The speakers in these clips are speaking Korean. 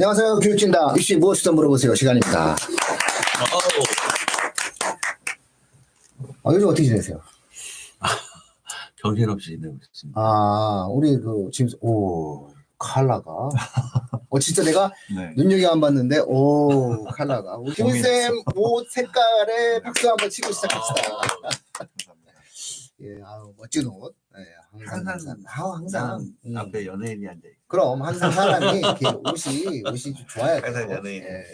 안녕하세요. 교육진다. 입시 무엇이든 물어보세요. 시간입니다. 요즘 어떻게 지내세요? 정신없이 지내고 있습니다. 우리 지금, 칼라가. 진짜 내가 네. 눈여겨 안 봤는데, 칼라가. 우리 김은쌤 옷 색깔에 박수 한번 치고 시작합시다. 감사합니다. 예, 멋진 옷. 예, 항상. 앞에 연예인이 앉아 있고. 그럼 항상 사람이 이렇게 옷이 좀 좋아야 돼요. 항상 연예인. 예.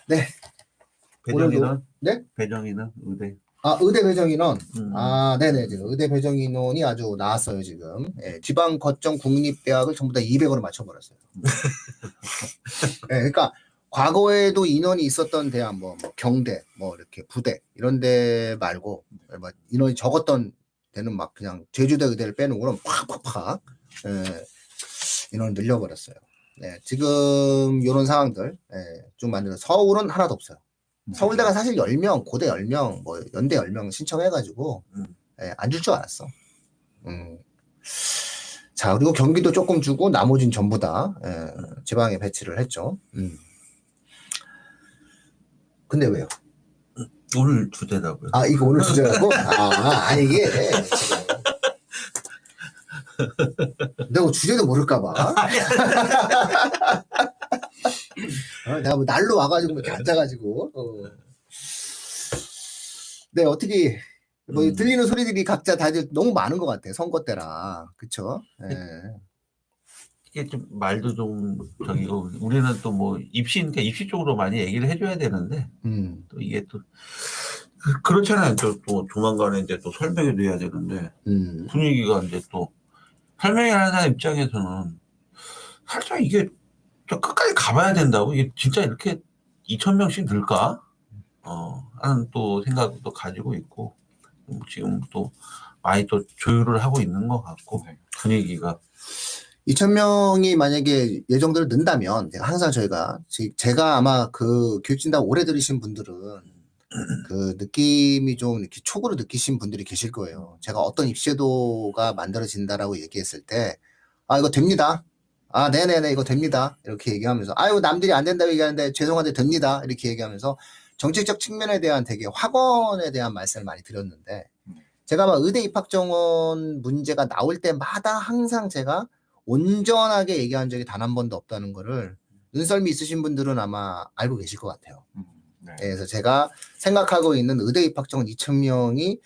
네. 배정인은? 네? 배정인은 의대. 의대 배정인원. 네네. 지금 의대 배정인원이 아주 나왔어요, 지금. 예, 지방 거점 국립대학을 전부 다 200으로 맞춰버렸어요. 그러니까, 과거에도 인원이 있었던 대학, 경대, 이렇게 부대, 이런 데 말고, 인원이 적었던 데는 막 그냥 제주대 의대를 빼놓은 거는 팍팍팍, 인원을 늘려버렸어요. 네, 지금, 요런 상황들, 좀 만들어서 서울은 하나도 없어요. 서울대가 사실 10명, 고대 10명, 연대 10명 신청해가지고, 안 줄 줄 알았어. 자, 그리고 경기도 조금 주고, 나머지는 전부 다, 지방에 배치를 했죠. 근데 왜요? 오늘 주제라고요. 이거 오늘 주제라고? 이게, 지금. 내가 주제도 모를까봐. 내가 날로 와가지고 이렇게 앉아가지고. 네, 어떻게, 들리는 소리들이 각자 다들 너무 많은 것 같아. 선거 때라. 그쵸? 이게 좀 말도 좀 저기고, 우리는 또 입시니까 입시 쪽으로 많이 얘기를 해줘야 되는데, 또 이게 또, 그렇잖아요. 또 조만간에 이제 또 설명해도 해야 되는데, 분위기가 이제 또, 설명하는 사람 입장에서는 살짝 이게 저 끝까지 가봐야 된다고? 이게 진짜 이렇게 2,000명씩 늘까? 하는 또 생각도 가지고 있고, 지금 또 많이 또 조율을 하고 있는 것 같고, 분위기가. 2,000명이 만약에 예정대로 는다면, 항상 제가 아마 교육진단 오래 들으신 분들은 그 느낌이 좀 이렇게 촉으로 느끼신 분들이 계실 거예요. 제가 어떤 입시제도가 만들어진다라고 얘기했을 때, 이거 됩니다. 네네네, 이거 됩니다. 이렇게 얘기하면서, 이거 남들이 안 된다고 얘기하는데 죄송한데 됩니다. 이렇게 얘기하면서 정책적 측면에 대한 되게 확언에 대한 말씀을 많이 드렸는데, 제가 막 의대 입학 정원 문제가 나올 때마다 항상 제가 온전하게 얘기한 적이 단 한 번도 없다는 거를 눈썰미 있으신 분들은 아마 알고 계실 것 같아요. 네. 그래서 제가 생각하고 있는 의대 입학 정원 2,000명이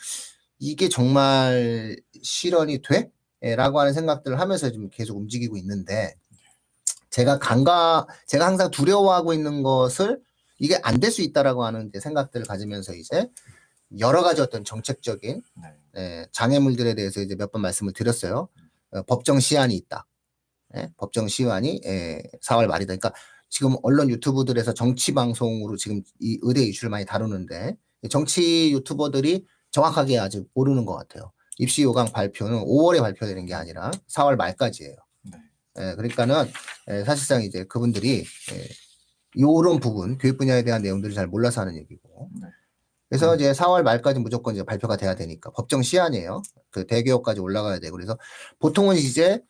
이게 정말 실현이 돼? 라고 하는 생각들을 하면서 좀 계속 움직이고 있는데, 제가 항상 두려워하고 있는 것을 이게 안 될 수 있다라고 하는 생각들을 가지면서 이제 여러 가지 어떤 정책적인 장애물들에 대해서 이제 몇 번 말씀을 드렸어요. 법정 시한이 있다. 법정 시한이 4월 말이다. 그러니까 지금 언론 유튜브들에서 정치 방송으로 지금 이 의대 이슈를 많이 다루는데, 정치 유튜버들이 정확하게 아직 모르는 것 같아요. 입시 요강 발표는 5월에 발표되는 게 아니라 4월 말까지예요. 그러니까는 사실상 이제 그분들이 요런 부분, 교육 분야에 대한 내용들을 잘 몰라서 하는 얘기고. 그래서 이제 4월 말까지 무조건 이제 발표가 돼야 되니까 법정 시한이에요. 그 대개혁까지 올라가야 되고. 그래서 보통은 이제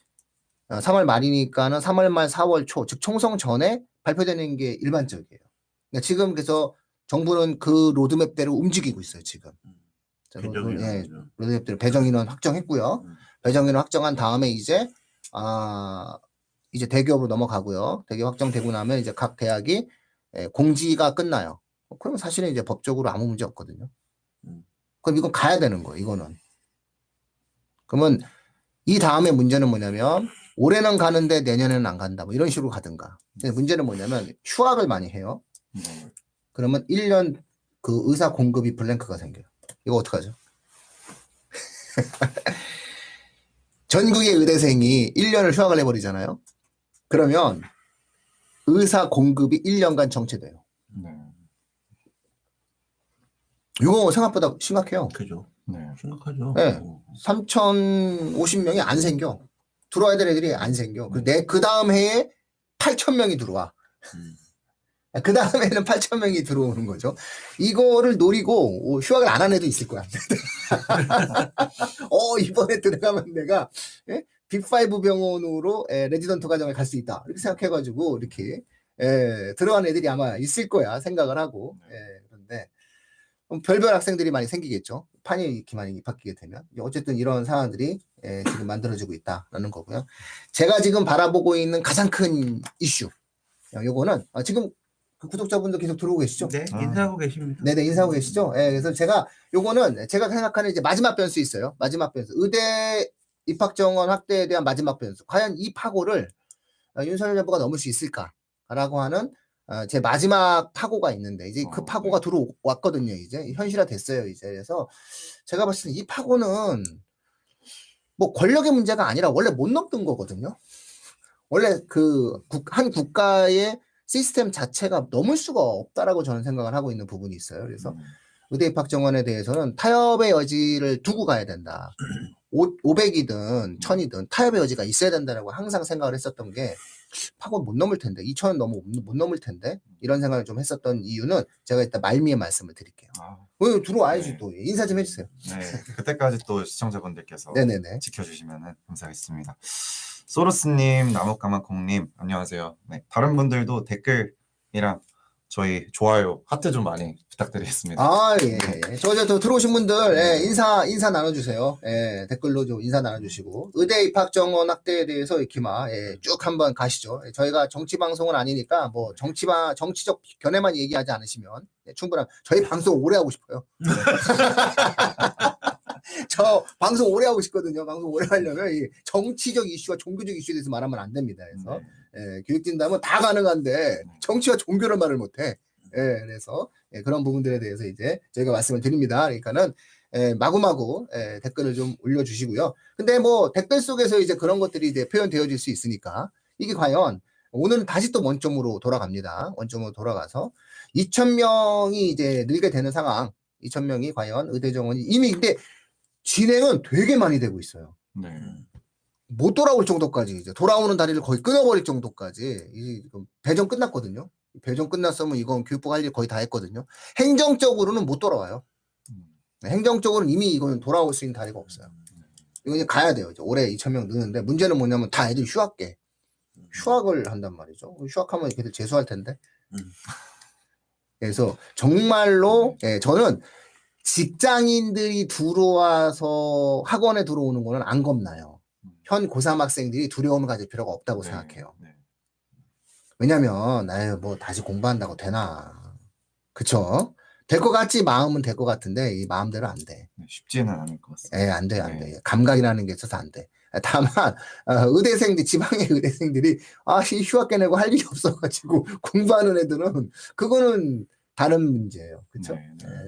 3월 말이니까는 3월 말 4월 초, 즉 총선 전에 발표되는 게 일반적이에요. 그러니까 지금 그래서 정부는 그 로드맵대로 움직이고 있어요, 지금. 로드맵대로 배정인원 확정했고요. 배정인원 확정한 다음에 이제 대기업으로 넘어가고요. 대기업 확정되고 나면 이제 각 대학이 공지가 끝나요. 그러면 사실은 이제 법적으로 아무 문제 없거든요. 그럼 이건 가야 되는 거예요, 이거는. 그러면 이 다음에 문제는 뭐냐면, 올해는 가는데 내년에는 안 간다. 이런 식으로 가든가. 근데 문제는 뭐냐면, 휴학을 많이 해요. 그러면 1년 그 의사 공급이 블랭크가 생겨요. 이거 어떡하죠? 전국의 의대생이 1년을 휴학을 해버리잖아요. 그러면 의사 공급이 1년간 정체돼요. 이거 생각보다 심각해요. 그죠. 심각하죠. 3,050명이 안 생겨. 들어와야 될 애들이 안 생겨. 그 다음 해에 8,000명이 들어와. 그 다음에는 8,000명이 들어오는 거죠. 이거를 노리고 휴학을 안 한 애도 있을 거야. 이번에 들어가면 내가 빅5 병원으로 레지던트 과정을 갈 수 있다. 이렇게 생각해가지고 이렇게 들어간 애들이 아마 있을 거야 생각을 하고. 그런데 별별 학생들이 많이 생기겠죠. 판이 이렇게 많이 바뀌게 되면. 어쨌든 이런 상황들이 지금 만들어지고 있다라는 거고요. 제가 지금 바라보고 있는 가장 큰 이슈. 요거는 지금 그 구독자분들 계속 들어오고 계시죠? 네, 인사하고 계십니다. 네네, 인사하고 계시죠? 그래서 요거는 제가 생각하는 이제 마지막 변수 있어요. 마지막 변수. 의대 입학정원 확대에 대한 마지막 변수. 과연 이 파고를 윤석열 정부가 넘을 수 있을까라고 하는 제 마지막 파고가 있는데, 이제 그 파고가 들어왔거든요. 이제 현실화 됐어요. 이제. 그래서 제가 봤을 때 이 파고는 뭐 권력의 문제가 아니라 원래 못 넘던 거거든요. 원래 한 국가의 시스템 자체가 넘을 수가 없다라고 저는 생각을 하고 있는 부분이 있어요. 그래서 의대 입학 정원에 대해서는 타협의 여지를 두고 가야 된다. 500이든 1000이든 타협의 여지가 있어야 된다라고 항상 생각을 했었던 게 파고 못 넘을 텐데 2000은 너무 못 넘을 텐데 이런 생각을 좀 했었던 이유는 제가 이따 말미에 말씀을 드릴게요. 들어와야지. 또 인사 좀 해주세요. 네, 그때까지 또 시청자분들께서 네네네. 지켜주시면 감사하겠습니다. 소르스님, 나무까마콩님 안녕하세요. 네, 다른 분들도 댓글이랑 저희 좋아요, 하트 좀 많이 부탁드리겠습니다. 예. 저 들어오신 분들, 인사 나눠주세요. 댓글로 좀 인사 나눠주시고. 의대 입학 정원 확대에 대해서 이렇게 쭉 한번 가시죠. 저희가 정치방송은 아니니까, 뭐, 정치적 견해만 얘기하지 않으시면 충분한, 저희 방송 오래 하고 싶어요. 저 방송 오래 하고 싶거든요. 방송 오래 하려면 이 정치적 이슈와 종교적 이슈에 대해서 말하면 안 됩니다. 그래서 교육진담은 다 가능한데 정치와 종교를 말을 못해. 그래서 그런 부분들에 대해서 이제 저희가 말씀을 드립니다. 그러니까는 마구마구 댓글을 좀 올려주시고요. 근데 뭐 댓글 속에서 이제 그런 것들이 이제 표현되어질 수 있으니까 이게 과연 오늘은 다시 또 원점으로 돌아갑니다. 원점으로 돌아가서 2000명이 이제 늘게 되는 상황. 2000명이 과연 의대 정원이 이미 근데 진행은 되게 많이 되고 있어요. 네. 못 돌아올 정도까지 이제 돌아오는 다리를 거의 끊어버릴 정도까지 이 배정 끝났거든요. 배정 끝났으면 이건 교육부가 할 일 거의 다 했거든요. 행정적으로는 못 돌아와요. 행정적으로는 이미 이거는 돌아올 수 있는 다리가 없어요. 이거 이제 가야 돼요. 이제 올해 2000명 느는데 문제는 뭐냐면 다 애들 휴학계. 휴학을 한단 말이죠. 휴학하면 걔들 재수할 텐데. 그래서 정말로 저는 직장인들이 들어와서 학원에 들어오는 거는 안 겁나요. 현 고3 학생들이 두려움을 가질 필요가 없다고 생각해요. 왜냐면 뭐 다시 공부한다고 되나. 그쵸? 될 것 같지 마음은 될 것 같은데 이 마음대로 안 돼. 쉽지는 않을 것 같습니다. 안 돼. 감각이라는 게 있어서 안 돼. 다만 의대생들 지방의 의대생들이 휴학계 내고 할 일이 없어가지고 공부하는 애들은 그거는 다른 문제예요. 그렇죠?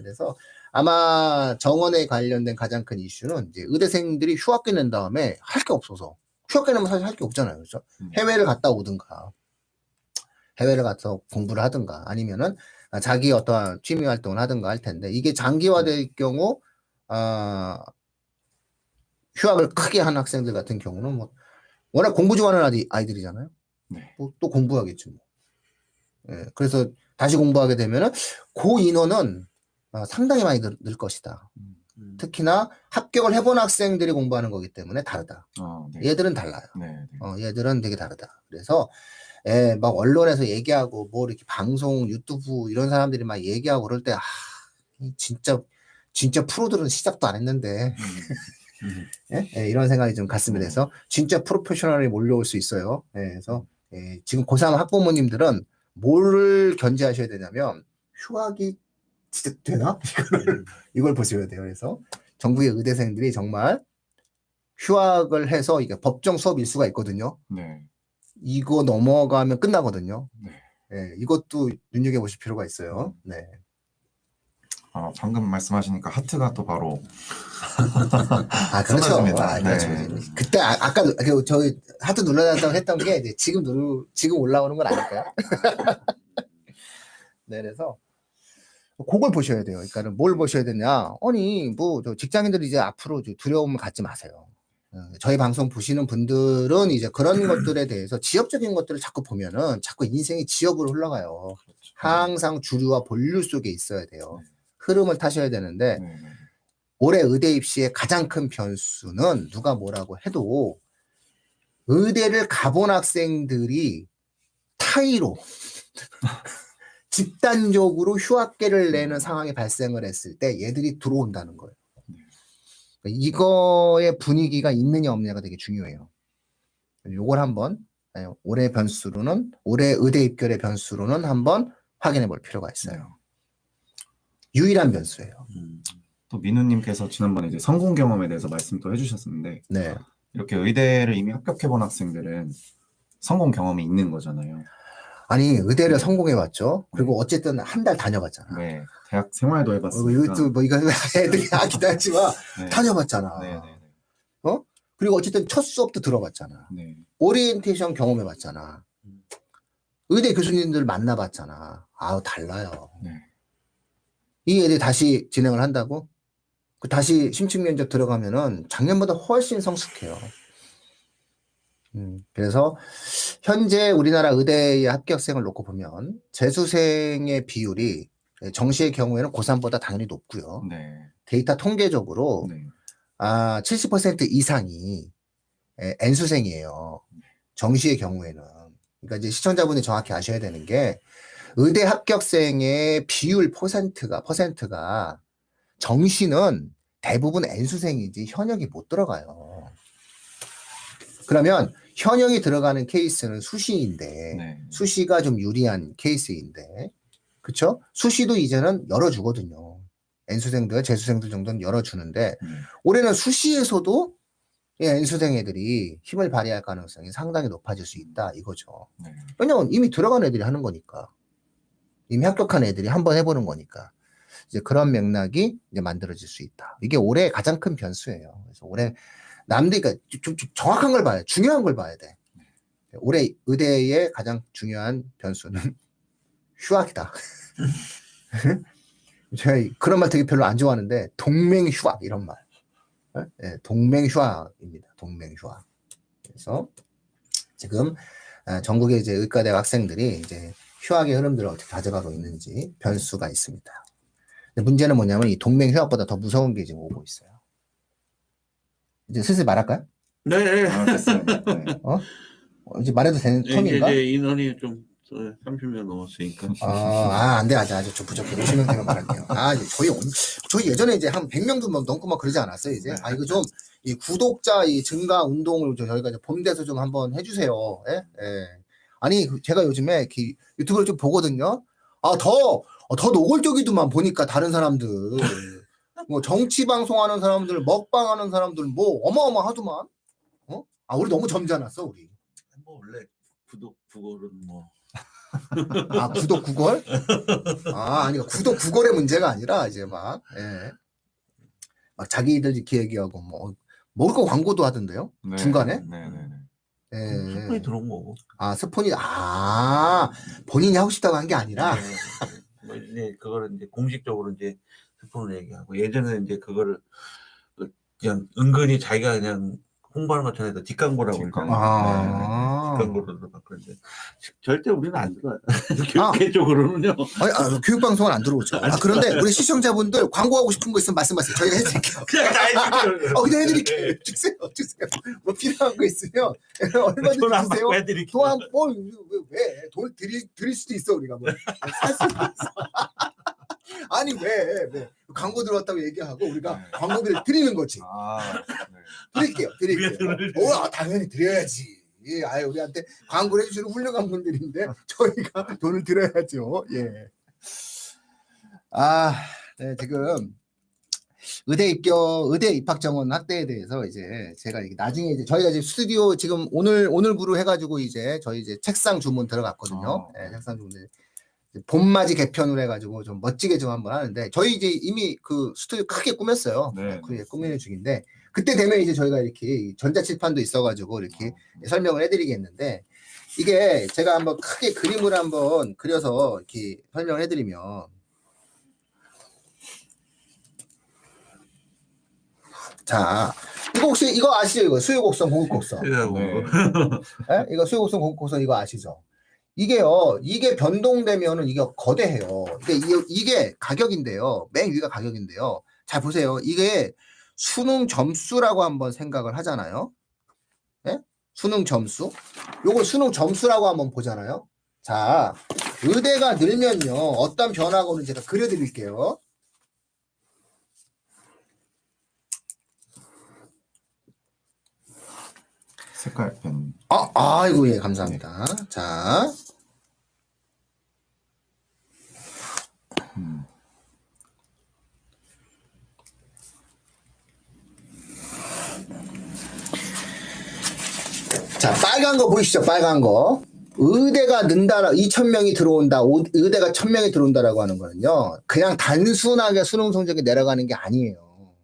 그래서 아마 정원에 관련된 가장 큰 이슈는 이제 의대생들이 휴학계 낸 다음에 할 게 없어서 휴학계 내면 사실 할 게 없잖아요. 그렇죠? 해외를 갔다 오든가 해외를 가서 공부를 하든가 아니면은 자기 어떠한 취미 활동을 하든가 할 텐데 이게 장기화될 경우 휴학을 크게 한 학생들 같은 경우는 뭐 워낙 공부 좋아하는 아이들이잖아요. 뭐 또 공부하겠죠. 그래서 다시 공부하게 되면은 그 인원은 상당히 많이 늘 것이다. 특히나 합격을 해본 학생들이 공부하는 거기 때문에 다르다. 얘들은 달라요. 얘들은 되게 다르다. 그래서 막 언론에서 얘기하고 뭐 이렇게 방송 유튜브 이런 사람들이 막 얘기하고 그럴 때 진짜 프로들은 시작도 안 했는데 이런 생각이 좀 가슴에 대해서 진짜 프로페셔널이 몰려올 수 있어요. 그래서 지금 고3 학부모님들은 뭘 견제하셔야 되냐면 휴학이 진짜 되나? 이걸 보셔야 돼요. 그래서 정부의 의대생들이 정말 휴학을 해서 이게 법정 수업 일수가 있거든요. 이거 넘어가면 끝나거든요. 이것도 눈여겨보실 필요가 있어요. 방금 말씀하시니까 하트가 또 바로 그렇죠. 쏟아집니다. 그렇죠. 그때 아까 저희 하트 눌러놨다고 했던 게 이제 지금 올라오는 건 아닐까요? 그래서 그걸 보셔야 돼요. 그러니까 뭘 보셔야 되냐? 아니 뭐 직장인들이 이제 앞으로 두려움을 갖지 마세요. 저희 방송 보시는 분들은 이제 그런 것들에 대해서 지역적인 것들을 자꾸 보면은 자꾸 인생이 지역으로 흘러가요. 항상 주류와 본류 속에 있어야 돼요. 흐름을 타셔야 되는데 올해 의대 입시의 가장 큰 변수는 누가 뭐라고 해도 의대를 가본 학생들이 타이로 집단적으로 휴학계를 내는 상황이 발생을 했을 때 얘들이 들어온다는 거예요. 이거의 분위기가 있느냐 없느냐가 되게 중요해요. 요걸 한번 올해 변수로는 올해 의대 입결의 변수로는 한번 확인해 볼 필요가 있어요. 유일한 변수예요. 또 민우님께서 지난번에 이제 성공 경험에 대해서 말씀 또 해주셨었는데 네. 이렇게 의대를 이미 합격해본 학생들은 성공 경험이 있는 거잖아요. 아니 의대를 성공해봤죠. 그리고 어쨌든 한 달 다녀봤잖아. 네, 대학 생활도 해봤으니까. 이것도 뭐 이거 애들이 하기도 하지만 네. 다녀봤잖아. 네. 그리고 어쨌든 첫 수업도 들어봤잖아. 네. 오리엔테이션 경험해봤잖아. 의대 교수님들 만나봤잖아. 아우 달라요. 네. 이 애들이 다시 진행을 한다고? 다시 심층 면접 들어가면은 작년보다 훨씬 성숙해요. 그래서 현재 우리나라 의대의 합격생을 놓고 보면 재수생의 비율이 정시의 경우에는 고3보다 당연히 높고요. 네. 데이터 통계적으로 네. 70% 이상이 N수생이에요. 정시의 경우에는. 그러니까 이제 시청자분이 정확히 아셔야 되는 게 의대 합격생의 비율 퍼센트가 정시는 대부분 N수생이지 현역이 못 들어가요. 그러면 현역이 들어가는 케이스는 수시인데 네. 수시가 좀 유리한 케이스인데 그쵸? 수시도 이제는 열어주거든요. N수생들, 재수생들 정도는 열어주는데 올해는 수시에서도 N수생 애들이 힘을 발휘할 가능성이 상당히 높아질 수 있다 이거죠. 네. 왜냐면 이미 들어간 애들이 하는 거니까. 이미 합격한 애들이 한번 해보는 거니까. 이제 그런 맥락이 이제 만들어질 수 있다. 이게 올해 가장 큰 변수예요. 그래서 올해 남들이 그러니까 좀 정확한 걸 봐야 돼. 중요한 걸 봐야 돼. 올해 의대의 가장 중요한 변수는 휴학이다. 제가 그런 말 되게 별로 안 좋아하는데 동맹휴학 이런 말. 네, 동맹휴학입니다. 동맹휴학. 그래서 지금 전국의 이제 의과대 학생들이 이제 휴학의 흐름들을 어떻게 가져가고 있는지 변수가 있습니다. 문제는 뭐냐면 이 동맹휴학보다 더 무서운 게 지금 오고 있어요. 이제 슬슬 말할까요? 네. 됐어요. 네. 이제 말해도 되는 텀인가? 이제 인원이 좀 30명 넘었으니까. 안 돼, 아직 좀 부족해. 50명 되면 말할게요. 저희 예전에 이제 한 100명도 넘고 막 그러지 않았어요, 이제? 이거 좀, 이 구독자 이 증가 운동을 저희가 이제 봄돼서 좀 한번 해주세요. 예? 예. 아니, 제가 요즘에 유튜브를 좀 보거든요. 더 노골적이더만 보니까 다른 사람들. 뭐 정치 방송하는 사람들, 먹방하는 사람들, 뭐 어마어마하더만. 우리 너무 점잖았어, 우리. 뭐 원래 구독 구걸은 뭐. 구독 구걸? 아니 구독 구걸의 문제가 아니라 이제 막 자기들 이렇게 얘기하고 뭐 먹을 거 광고도 하던데요. 네. 중간에. 스폰이 들어온 거고. 스폰이 본인이 하고 싶다고 한 게 아니라. 뭐 이제 그거를 이제 공식적으로 이제 스폰을 얘기하고 예전에 이제 그거를 그냥 은근히 자기가 그냥 홍보하는 것처럼 해서 뒷광고라고 그러잖아요. 뒷광고로 그런데 절대 우리는 안 들어요. 교육계적으로는요. 교육방송은 안 들어오죠. 그런데 우리 시청자분들 광고하고 싶은 거 있으면 말씀하세요. 저희가 해드릴게요. 그냥 다 해드릴게요. 그냥 해드릴게요. 주세요. 뭐 필요한 거 있으면 얼마든지 주세요. 해드릴게요. 또한 왜 돈 드릴 수도 있어 우리가 뭐 살 수도 있어. 아니 왜 광고 들어왔다고 얘기하고 우리가 광고비를 드리는 거지. 드릴게요. 당연히 드려야지. 우리한테 광고를 해주시는 훌륭한 분들인데 저희가 돈을 드려야죠. 예. 네, 지금 의대 입학 정원 확대에 대해서 이제 제가 나중에 이제 저희가 이제 스튜디오 지금 오늘부로 해가지고 이제 저희 이제 책상 주문 들어갔거든요. 네, 책상 주문. 봄맞이 개편을 해가지고 좀 멋지게 좀 한번 하는데 저희 이제 이미 그 스튜디오 크게 꾸몄어요. 크게 꾸미는 중인데 그때 되면 이제 저희가 이렇게 전자칠판도 있어가지고 이렇게 설명을 해드리겠는데 이게 제가 한번 크게 그림을 한번 그려서 이렇게 설명을 해드리면 자 이거 혹시 이거 아시죠? 이거 수요곡선 공급곡선. 이거 수요곡선 공급곡선 이거 아시죠? 이게 변동되면은 이게 거대해요. 이게 가격인데요. 맨 위가 가격인데요. 잘 보세요. 이게 수능 점수라고 한번 생각을 하잖아요. 네? 수능 점수. 요걸 수능 점수라고 한번 보잖아요. 자, 의대가 늘면요. 어떤 변화가 오는지 제가 그려드릴게요. 색깔 펜. 아이고, 예, 감사합니다. 자. 자, 빨간 거 보이시죠? 빨간 거. 의대가 는다, 2,000명이 들어온다, 의대가 1,000명이 들어온다라고 하는 거는요, 그냥 단순하게 수능 성적이 내려가는 게 아니에요.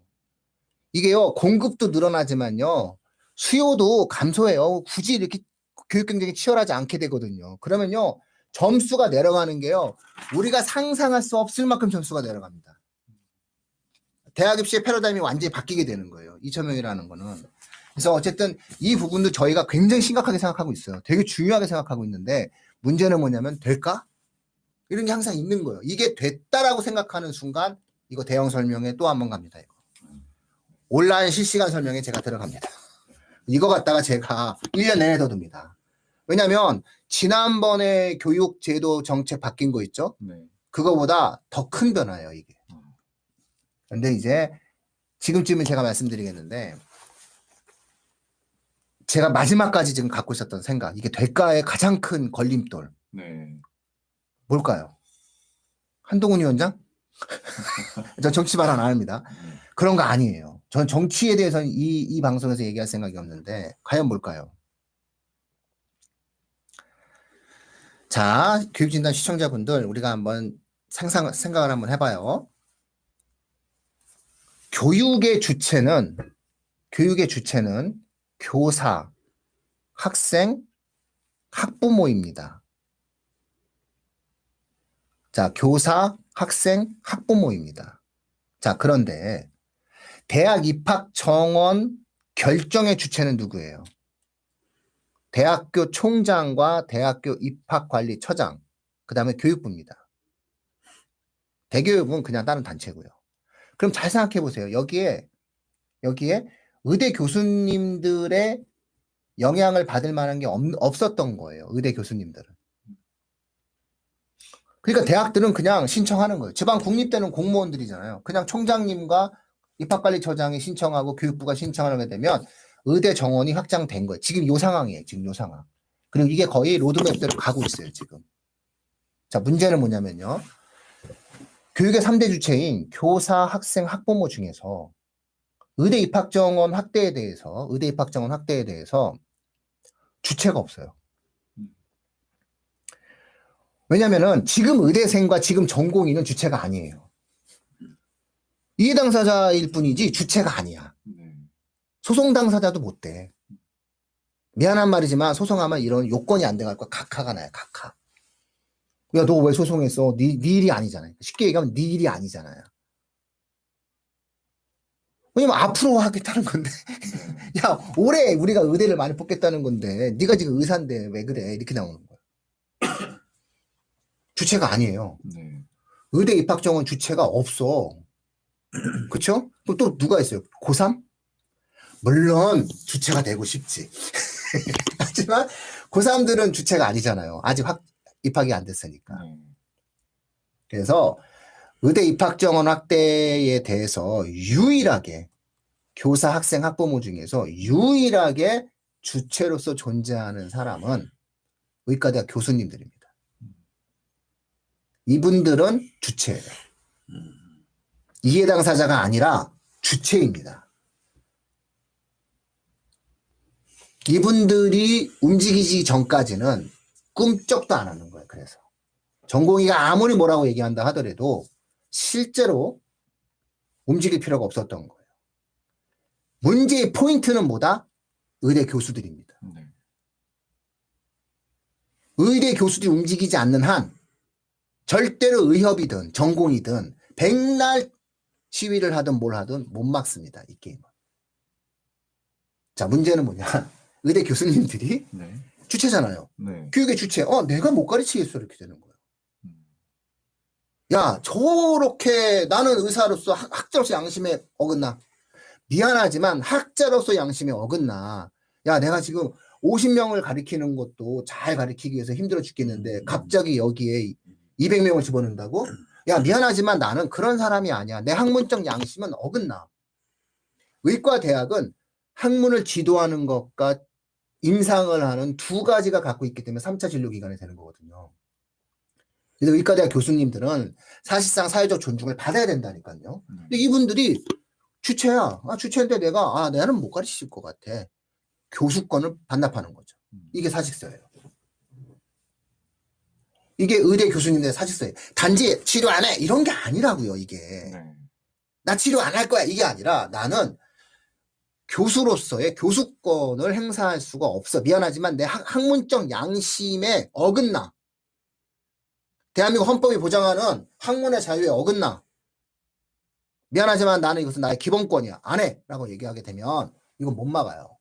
이게요, 공급도 늘어나지만요, 수요도 감소해요. 굳이 이렇게 교육 경쟁이 치열하지 않게 되거든요. 그러면요, 점수가 내려가는 게요, 우리가 상상할 수 없을 만큼 점수가 내려갑니다. 대학 입시의 패러다임이 완전히 바뀌게 되는 거예요. 2,000명이라는 거는. 그래서 어쨌든 이 부분도 저희가 굉장히 심각하게 생각하고 있어요. 되게 중요하게 생각하고 있는데 문제는 뭐냐면 될까? 이런 게 항상 있는 거예요. 이게 됐다라고 생각하는 순간 이거 대형 설명회 또 한 번 갑니다. 이거. 온라인 실시간 설명회 제가 들어갑니다. 이거 갖다가 제가 1년 내내 더 둡니다. 왜냐하면 지난번에 교육제도 정책 바뀐 거 있죠? 네. 그거보다 더 큰 변화예요. 이게. 근데 이제 지금쯤은 제가 말씀드리겠는데 제가 마지막까지 지금 갖고 있었던 생각, 이게 될까의 가장 큰 걸림돌. 네. 뭘까요? 한동훈 위원장? 전 정치 발언 안 합니다. 그런 거 아니에요. 전 정치에 대해서는 이 방송에서 얘기할 생각이 없는데, 과연 뭘까요? 자, 교육진단 시청자분들, 우리가 한번 생각을 한번 해봐요. 교육의 주체는 교사, 학생, 학부모입니다. 자, 교사, 학생, 학부모입니다. 자, 그런데 대학 입학 정원 결정의 주체는 누구예요? 대학교 총장과 대학교 입학관리처장, 그 다음에 교육부입니다. 대교육은 그냥 다른 단체고요. 그럼 잘 생각해 보세요. 여기에 의대 교수님들의 영향을 받을 만한 게 없었던 거예요. 의대 교수님들은. 그러니까 대학들은 그냥 신청하는 거예요. 지방 국립대는 공무원들이잖아요. 그냥 총장님과 입학관리처장이 신청하고 교육부가 신청하게 되면 의대 정원이 확장된 거예요. 지금 요 상황이에요. 지금 요 상황. 그리고 이게 거의 로드맵대로 가고 있어요. 지금. 자, 문제는 뭐냐면요. 교육의 3대 주체인 교사, 학생, 학부모 중에서 의대 입학 정원 확대에 대해서 주체가 없어요. 왜냐면은 지금 의대생과 지금 전공의는 주체가 아니에요. 이해 당사자일 뿐이지 주체가 아니야. 소송 당사자도 못 돼. 미안한 말이지만 소송하면 이런 요건이 안 돼갖고 각하가 나요. 각하. 야, 너 왜 소송했어? 네 일이 아니잖아요. 쉽게 얘기하면 네 일이 아니잖아요. 왜냐면 앞으로 하겠다는 건데. 야, 올해 우리가 의대를 많이 뽑겠다는 건데 네가 지금 의사인데 왜 그래? 이렇게 나오는 거야. 주체가 아니에요. 네. 의대 입학 정원 주체가 없어. 그쵸? 그럼 또 누가 있어요? 고3? 물론 주체가 되고 싶지. 하지만 고3들은 주체가 아니잖아요. 아직 입학이 안 됐으니까. 그래서 의대 입학 정원 확대에 대해서 유일하게 교사, 학생, 학부모 중에서 유일하게 주체로서 존재하는 사람은 의과대학 교수님들입니다. 이분들은 주체예요. 이해 당사자가 아니라 주체입니다. 이분들이 움직이기 전까지는 꿈쩍도 안 하는 거예요. 그래서 전공의가 아무리 뭐라고 얘기한다 하더라도 실제로 움직일 필요가 없었던 거예요. 문제의 포인트는 뭐다? 의대 교수들입니다. 의대 교수들이 움직이지 않는 한 절대로 의협이든 전공이든 백날 시위를 하든 뭘 하든 못 막습니다. 이 게임은. 자, 문제는 뭐냐? 의대 교수님들이 주체잖아요. 교육의 주체. 내가 못 가르치겠어. 이렇게 되는 거예요. 야, 저렇게 나는 의사로서 학자로서 양심에 어긋나. 미안하지만 학자로서 양심에 어긋나. 야, 내가 지금 50명을 가리키는 것도 잘 가리키기 위해서 힘들어 죽겠는데 갑자기 여기에 200명을 집어넣는다고? 야, 미안하지만 나는 그런 사람이 아니야. 내 학문적 양심은 어긋나. 의과대학은 학문을 지도하는 것과 임상을 하는 두 가지가 갖고 있기 때문에 3차 진료기관이 되는 거거든요. 그래서 의과대학 교수님들은 사실상 사회적 존중을 받아야 된다니까요. 근데 이분들이 주체야. 주체인데 나는 못 가르칠 것 같아. 교수권을 반납하는 거죠. 이게 사직서예요. 이게 의대 교수님들의 사직서예요. 단지 치료 안 해. 이런 게 아니라고요, 이게. 네. 나 치료 안 할 거야. 이게 아니라 나는 교수로서의 교수권을 행사할 수가 없어. 미안하지만 내 학문적 양심에 어긋나. 대한민국 헌법이 보장하는 학문의 자유에 어긋나. 미안하지만 나는 이것은 나의 기본권이야. 안 해. 라고 얘기하게 되면 이건 못 막아요.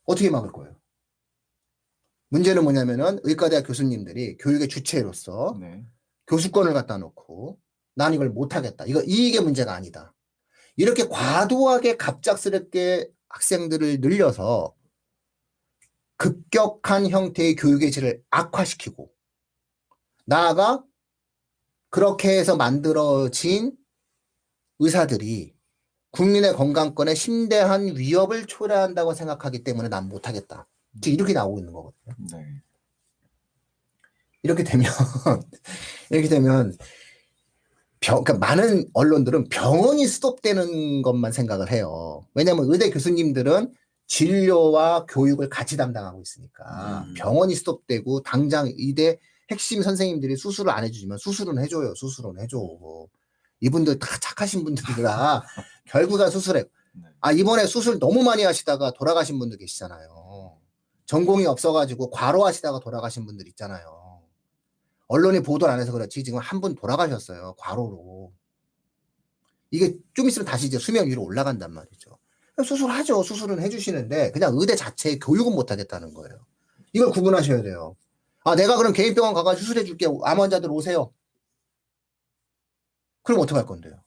어떻게 막을 거예요? 문제는 뭐냐면은 의과대학 교수님들이 교육의 주체로서 네. 교수권을 갖다 놓고 난 이걸 못하겠다. 이게 문제가 아니다. 이렇게 과도하게 갑작스럽게 학생들을 늘려서 급격한 형태의 교육의 질을 악화시키고 나아가 그렇게 해서 만들어진 의사들이 국민의 건강권에 심대한 위협을 초래한다고 생각하기 때문에 난 못하겠다. 지금 이렇게 나오고 있는 거거든요. 네. 이렇게 되면 그러니까 많은 언론들은 병원이 스톱되는 것만 생각을 해요. 왜냐하면 의대 교수님들은 진료와 교육을 같이 담당하고 있으니까 병원이 스톱되고 당장 의대 핵심 선생님들이 수술을 안 해주지만 수술은 해줘요. 수술은 해줘. 이분들 다 착하신 분들이라 결국은 수술해. 이번에 수술 너무 많이 하시다가 돌아가신 분들 계시잖아요. 전공이 없어가지고 과로하시다가 돌아가신 분들 있잖아요. 언론이 보도를 안 해서 그렇지 지금 한 분 돌아가셨어요. 과로로. 이게 좀 있으면 다시 이제 수면 위로 올라간단 말이죠. 수술하죠. 수술은 해주시는데 그냥 의대 자체의 교육은 못하겠다는 거예요. 이걸 구분하셔야 돼요. 내가 그럼 개인병원 가서 수술해 줄게. 암 환자들 오세요. 그럼 어떡할 건데요?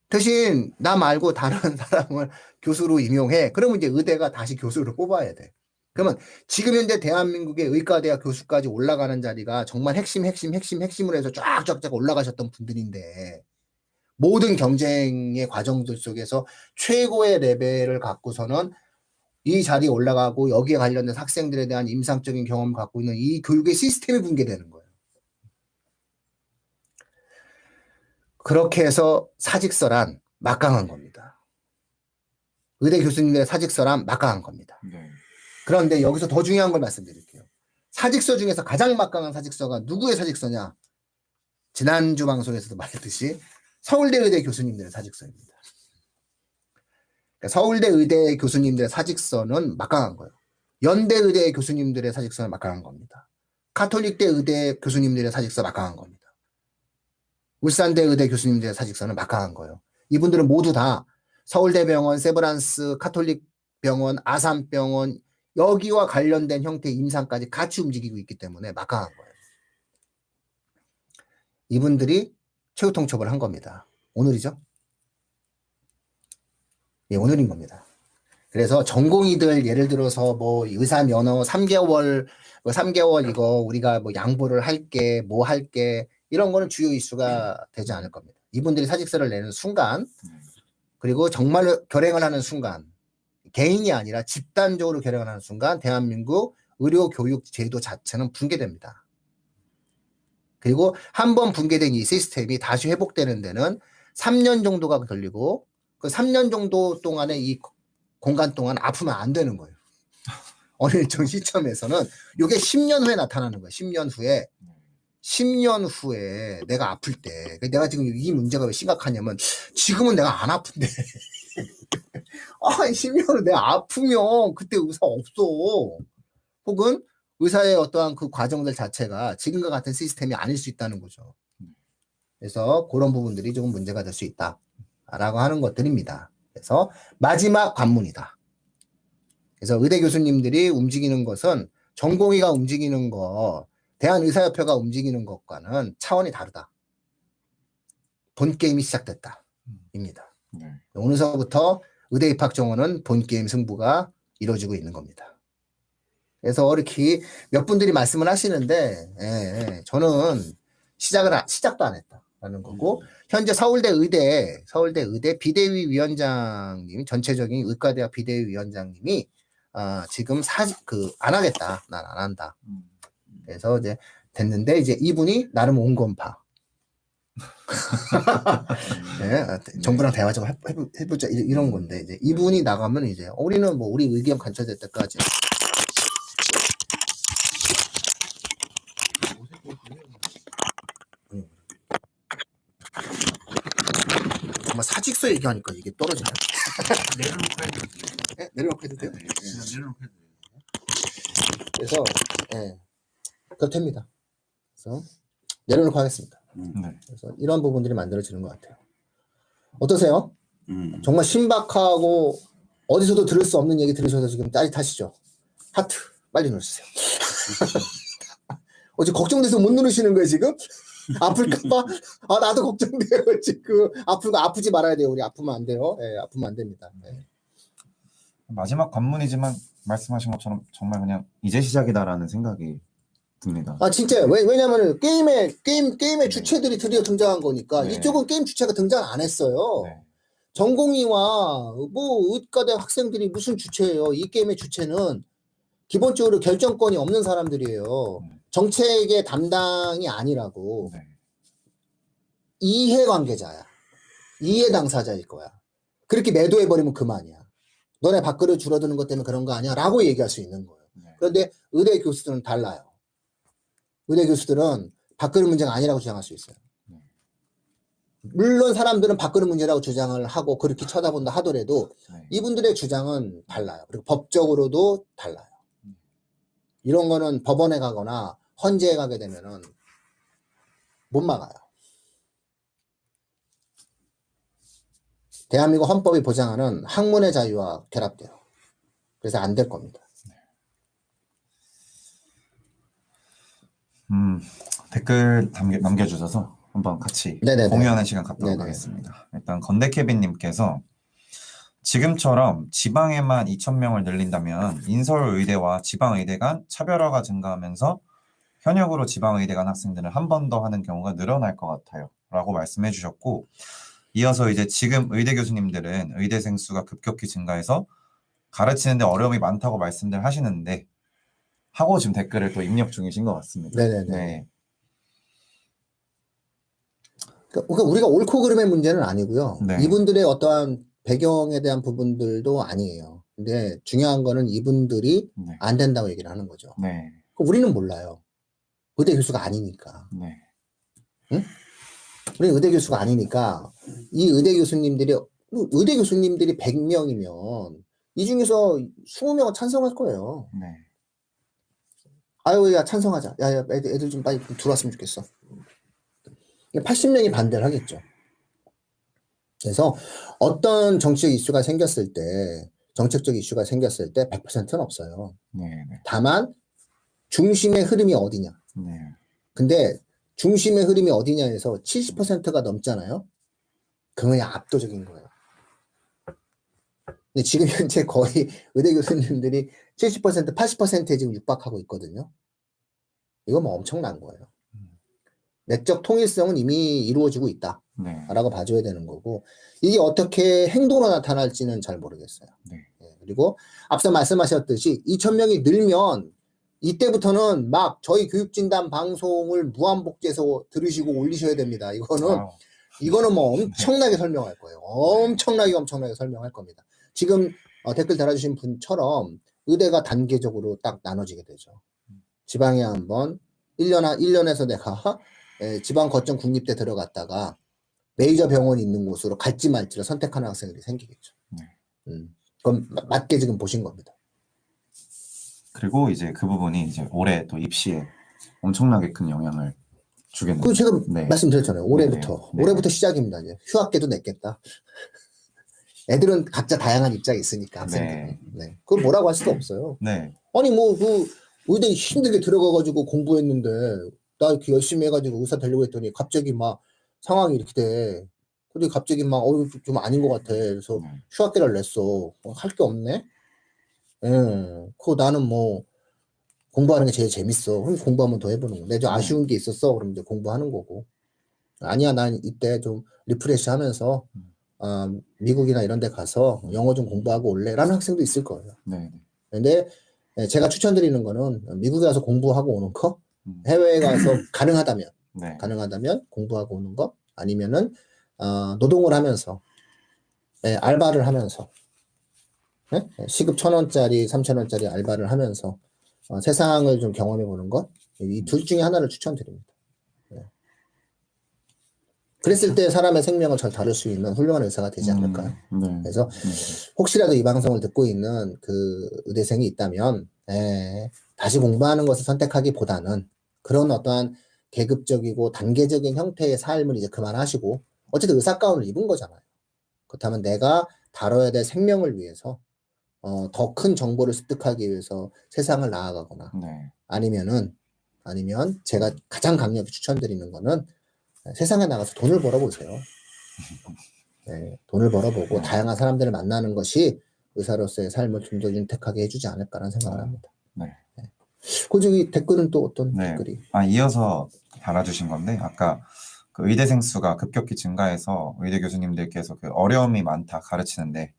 대신 나 말고 다른 사람을 교수로 임용해. 그러면 이제 의대가 다시 교수를 뽑아야 돼. 그러면 지금 현재 대한민국의 의과대학 교수까지 올라가는 자리가 정말 핵심으로 해서 쫙쫙쫙 올라가셨던 분들인데 모든 경쟁의 과정들 속에서 최고의 레벨을 갖고서는 이 자리에 올라가고 여기에 관련된 학생들에 대한 임상적인 경험을 갖고 있는 이 교육의 시스템이 붕괴되는 거예요. 그렇게 해서 사직서란 막강한 겁니다. 의대 교수님들의 사직서란 막강한 겁니다. 네. 그런데 여기서 더 중요한 걸 말씀드릴게요. 사직서 중에서 가장 막강한 사직서가 누구의 사직서냐? 지난주 방송에서도 말했듯이 서울대 의대 교수님들의 사직서입니다. 그러니까 서울대 의대 교수님들의 사직서는 막강한 거예요. 연대 의대 교수님들의 사직서는 막강한 겁니다. 가톨릭대 의대 교수님들의 사직서 막강한 겁니다. 울산대 의대 교수님들의 사직서는 막강한 거예요. 이분들은 모두 다 서울대병원, 세브란스, 가톨릭병원, 아산병원 여기와 관련된 형태의 임상까지 같이 움직이고 있기 때문에 막강한 거예요. 이분들이 최후 통첩을 한 겁니다. 오늘이죠? 예, 오늘인 겁니다. 그래서 전공의들 예를 들어서 뭐 의사 면허 3개월 이거 우리가 뭐 양보를 할게 뭐 할게 이런 거는 주요 이슈가 되지 않을 겁니다. 이분들이 사직서를 내는 순간 그리고 정말로 결행을 하는 순간 개인이 아니라 집단적으로 결행을 하는 순간 대한민국 의료교육 제도 자체는 붕괴됩니다. 그리고 한번 붕괴된 이 시스템이 다시 회복되는 데는 3년 정도가 걸리고 그 3년 정도 동안의 이 공간 동안 아프면 안 되는 거예요. 어느 일정 시점에서는 이게 10년 후에 나타나는 거예요. 10년 후에 내가 아플 때 내가 지금 이 문제가 왜 심각하냐면 지금은 내가 안 아픈데 10년 후에 내가 아프면 그때 의사 없어. 혹은 의사의 어떠한 그 과정들 자체가 지금과 같은 시스템이 아닐 수 있다는 거죠. 그래서 그런 부분들이 조금 문제가 될 수 있다라고 하는 것들입니다. 그래서 마지막 관문이다. 그래서 의대 교수님들이 움직이는 것은 전공의가 움직이는 거, 대한의사협회가 움직이는 것과는 차원이 다르다. 본 게임이 시작됐다. 입니다. 네. 오늘서부터 의대 입학 정원은 본 게임 승부가 이루어지고 있는 겁니다. 그래서 이렇게 몇 분들이 말씀을 하시는데 저는 시작도 안 했다라는 거고 현재 서울대 의대 비대위 위원장님 전체적인 의과대학 비대위 위원장님이 지금 안 하겠다. 난 안 한다. 그래서 이제 됐는데 이제 이분이 나름 온건파. 네, 정부랑 대화 좀 해보자 이런 건데 이제 이분이 나가면 이제 우리는 뭐 우리 의견 관철될 때까지 정말 사직서 얘기하니까 이게 떨어지네. 내려놓고 해도 네? 내려놓고 해도 돼요? 그냥 내려놓고 해도 그래서 그렇답니다. 그래서 내려놓고 하겠습니다. 네. 그래서 이런 부분들이 만들어지는 것 같아요. 어떠세요? 정말 신박하고 어디서도 들을 수 없는 얘기 들으셔서 지금 짜릿하시죠? 하트 빨리 누르세요. 어제 걱정돼서 못 누르시는 거예요 지금? 아플까봐? 나도 걱정돼요 지금. 아프지 말아야 돼요. 우리 아프면 안 돼요. 아프면 안 됩니다. 마지막 관문이지만 말씀하신 것처럼 정말 그냥 이제 시작이다라는 생각이 듭니다. 진짜요. 왜냐면은 게임의 주체들이 드디어 등장한 거니까 네. 이쪽은 게임 주체가 등장 안 했어요. 네. 전공의와 뭐 의과대 학생들이 무슨 주체예요. 이 게임의 주체는 기본적으로 결정권이 없는 사람들이에요. 정책의 담당이 아니라고. 네. 이해 관계자야. 이해 당사자일 거야. 그렇게 매도해버리면 그만이야. 너네 밥그릇 줄어드는 것 때문에 그런 거 아니야? 라고 얘기할 수 있는 거예요. 네. 그런데 의대 교수들은 달라요. 의대 교수들은 밥그릇 문제가 아니라고 주장할 수 있어요. 물론 사람들은 밥그릇 문제라고 주장을 하고 그렇게 쳐다본다 하더라도 네. 이분들의 주장은 달라요. 그리고 법적으로도 달라요. 이런 거는 법원에 가거나 헌재에 가게 되면은 못 막아요. 대한민국 헌법이 보장하는 학문의 자유와 결합돼요. 그래서 안 될 겁니다. 댓글 남겨주셔서 한번 같이 네네네. 공유하는 시간 갖도록 네네. 하겠습니다. 일단 건대케빈님께서 지금처럼 지방에만 2,000명을 늘린다면 인서울의대와 지방의대 간 차별화가 증가하면서 현역으로 지방의대 간 학생들을 한 번 더 하는 경우가 늘어날 것 같아요. 라고 말씀해 주셨고 이어서 이제 지금 의대 교수님들은 의대생 수가 급격히 증가해서 가르치는데 어려움이 많다고 말씀들 하시는데 하고 지금 댓글을 또 입력 중이신 것 같습니다. 네네네. 네. 그러니까 우리가 옳고 그름의 문제는 아니고요. 네. 이분들의 어떠한 배경에 대한 부분들도 아니에요. 근데 중요한 거는 이분들이 네. 안 된다고 얘기를 하는 거죠. 네. 우리는 몰라요. 의대 교수가 아니니까. 네. 응? 우리는 의대 교수가 아니니까 이 의대 교수님들이 100명이면 이 중에서 20명은 찬성할 거예요. 네. 아유, 야, 찬성하자. 야, 애들 좀 빨리 들어왔으면 좋겠어. 80명이 반대를 하겠죠. 그래서 어떤 정치적 이슈가 생겼을 때, 정책적 이슈가 생겼을 때 100%는 없어요. 네. 네. 다만 중심의 흐름이 어디냐. 네. 근데 중심의 흐름이 어디냐에서 70%가 넘잖아요. 그거야 압도적인 거예요. 근데 지금 현재 거의 의대 교수님들이 70%, 80%에 지금 육박하고 있거든요. 이거 뭐 엄청난 거예요. 내적 통일성은 이미 이루어지고 있다. 네. 라고 봐줘야 되는 거고, 이게 어떻게 행동으로 나타날지는 잘 모르겠어요. 네. 그리고 앞서 말씀하셨듯이 2,000명이 늘면 이때부터는 막 저희 교육진단 방송을 무한복제해서 들으시고 올리셔야 됩니다. 이거는 뭐 엄청나게 설명할 거예요. 엄청나게 설명할 겁니다. 지금 댓글 달아주신 분처럼 의대가 단계적으로 딱 나눠지게 되죠. 지방에 한번 1년에서 내가 지방 거점 국립대 들어갔다가 메이저 병원이 있는 곳으로 갈지 말지를 선택하는 학생들이 생기겠죠. 그럼 맞게 지금 보신 겁니다. 그리고 이제 그 부분이 이제 올해 또 입시에 엄청나게 큰 영향을 주겠네요. 그 제가 네. 말씀드렸잖아요. 올해부터. 네. 올해부터 시작입니다. 이제 휴학계도 냈겠다. 애들은 각자 다양한 입장이 있으니까 학생들이. 네. 그걸 뭐라고 할 수도 없어요. 네. 아니 뭐 그 의대 힘들게 들어가가지고 공부했는데 나 이렇게 열심히 해가지고 의사 되려고 했더니 갑자기 막 상황이 이렇게 돼. 근데 갑자기 막 좀 아닌 것 같아. 그래서 휴학기를 냈어. 할 게 없네. 예. 그 나는 뭐 공부하는 게 제일 재밌어. 그럼 공부 한번 더 해보는 거. 내가 좀 아쉬운 게 있었어. 그럼 이제 공부하는 거고. 아니야, 난 이때 좀 리프레시 하면서 미국이나 이런 데 가서 영어 좀 공부하고 올래. 라는 학생도 있을 거예요. 네. 근데 제가 추천드리는 거는 미국에 가서 공부하고 오는 거, 해외에 가서 가능하다면 네. 공부하고 오는 거, 아니면은 노동을 하면서 알바를 하면서 시급 1,000원짜리 3,000원짜리 알바를 하면서 세상을 좀 경험해 보는 것, 이 둘 중에 하나를 추천드립니다. 그랬을 때 사람의 생명을 잘 다룰 수 있는 훌륭한 의사가 되지 않을까요? 그래서 혹시라도 이 방송을 듣고 있는 그 의대생이 있다면 다시 공부하는 것을 선택하기보다는 그런 어떠한 계급적이고 단계적인 형태의 삶을 이제 그만하시고, 어쨌든 의사 가운을 입은 거잖아요. 그렇다면 내가 다뤄야 될 생명을 위해서 더 큰 정보를 습득하기 위해서 세상을 나아가거나, 아니면 제가 가장 강력히 추천드리는 거는 세상에 나가서 돈을 벌어보세요. 돈을 벌어보고 다양한 사람들을 만나는 것이 의사로서의 삶을 좀 더 윤택하게 해주지 않을까라는 생각을 합니다. 그 저기 댓글은 또 어떤 댓글이? 이어서 달아주신 건데, 아까 그 의대생 수가 급격히 증가해서 의대 교수님들께서 그 어려움이 많다 가르치는데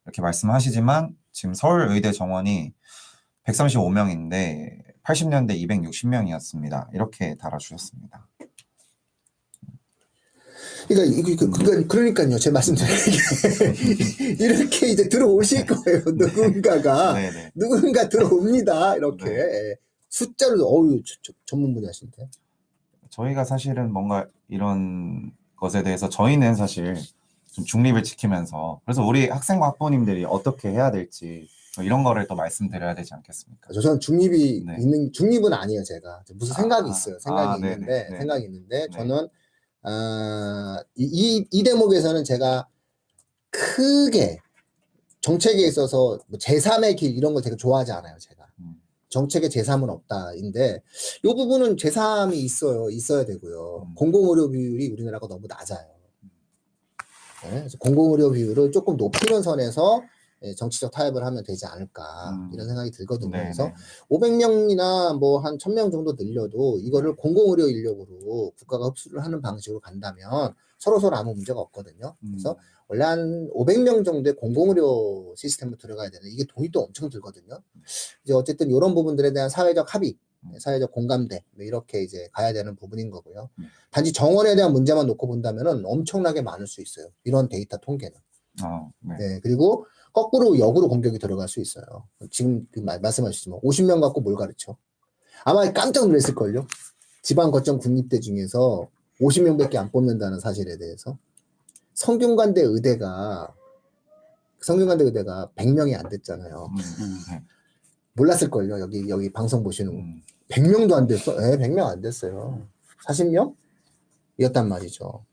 이렇게 말씀하시지만 지금 서울의대 정원이 135명인데 80년대 260명이었습니다. 이렇게 달아주셨습니다. 그러니까요. 제 말씀드린 게 이렇게 이제 들어오실 거예요. 누군가 들어옵니다. 이렇게 숫자로 전문 분야신데. 저희가 사실은 뭔가 이런 것에 대해서 저희는 사실 좀 중립을 지키면서, 그래서 우리 학생과 학부모님들이 어떻게 해야 될지 이런 거를 또 말씀드려야 되지 않겠습니까? 저는 중립이 있는, 중립은 아니에요. 제가 무슨 생각이 있어요. 생각이 있는데 저는 이 대목에서는 제가 크게 정책에 있어서 뭐 제3의 길 이런 걸 되게 좋아하지 않아요. 제가 정책에 제3은 없다인데, 이 부분은 제3이 있어야 되고요. 공공의료 비율이 우리나라가 너무 낮아요. 그래서 공공의료 비율을 조금 높이는 선에서 정치적 타협을 하면 되지 않을까, 이런 생각이 들거든요. 그래서 500명이나 뭐 한 1,000명 정도 늘려도 이거를 공공의료 인력으로 국가가 흡수를 하는 방식으로 간다면 서로 아무 문제가 없거든요. 그래서 원래 한 500명 정도의 공공의료 시스템으로 들어가야 되는, 이게 돈이 또 엄청 들거든요. 이제 어쨌든 이런 부분들에 대한 사회적 합의, 사회적 공감대, 이렇게 이제 가야 되는 부분인 거고요. 단지 정원에 대한 문제만 놓고 본다면은 엄청나게 많을 수 있어요. 이런 데이터 통계는. 그리고 거꾸로 역으로 공격이 들어갈 수 있어요. 지금 말씀하셨지만 50명 갖고 뭘 가르쳐? 아마 깜짝 놀랐을걸요. 지방 거점 국립대 중에서 50명밖에 안 뽑는다는 사실에 대해서. 성균관대 의대가 100명이 안 됐잖아요. 몰랐을걸요. 여기 방송 보시는 100명도 안 됐어? 100명 안 됐어요. 40명? 이었단 말이죠.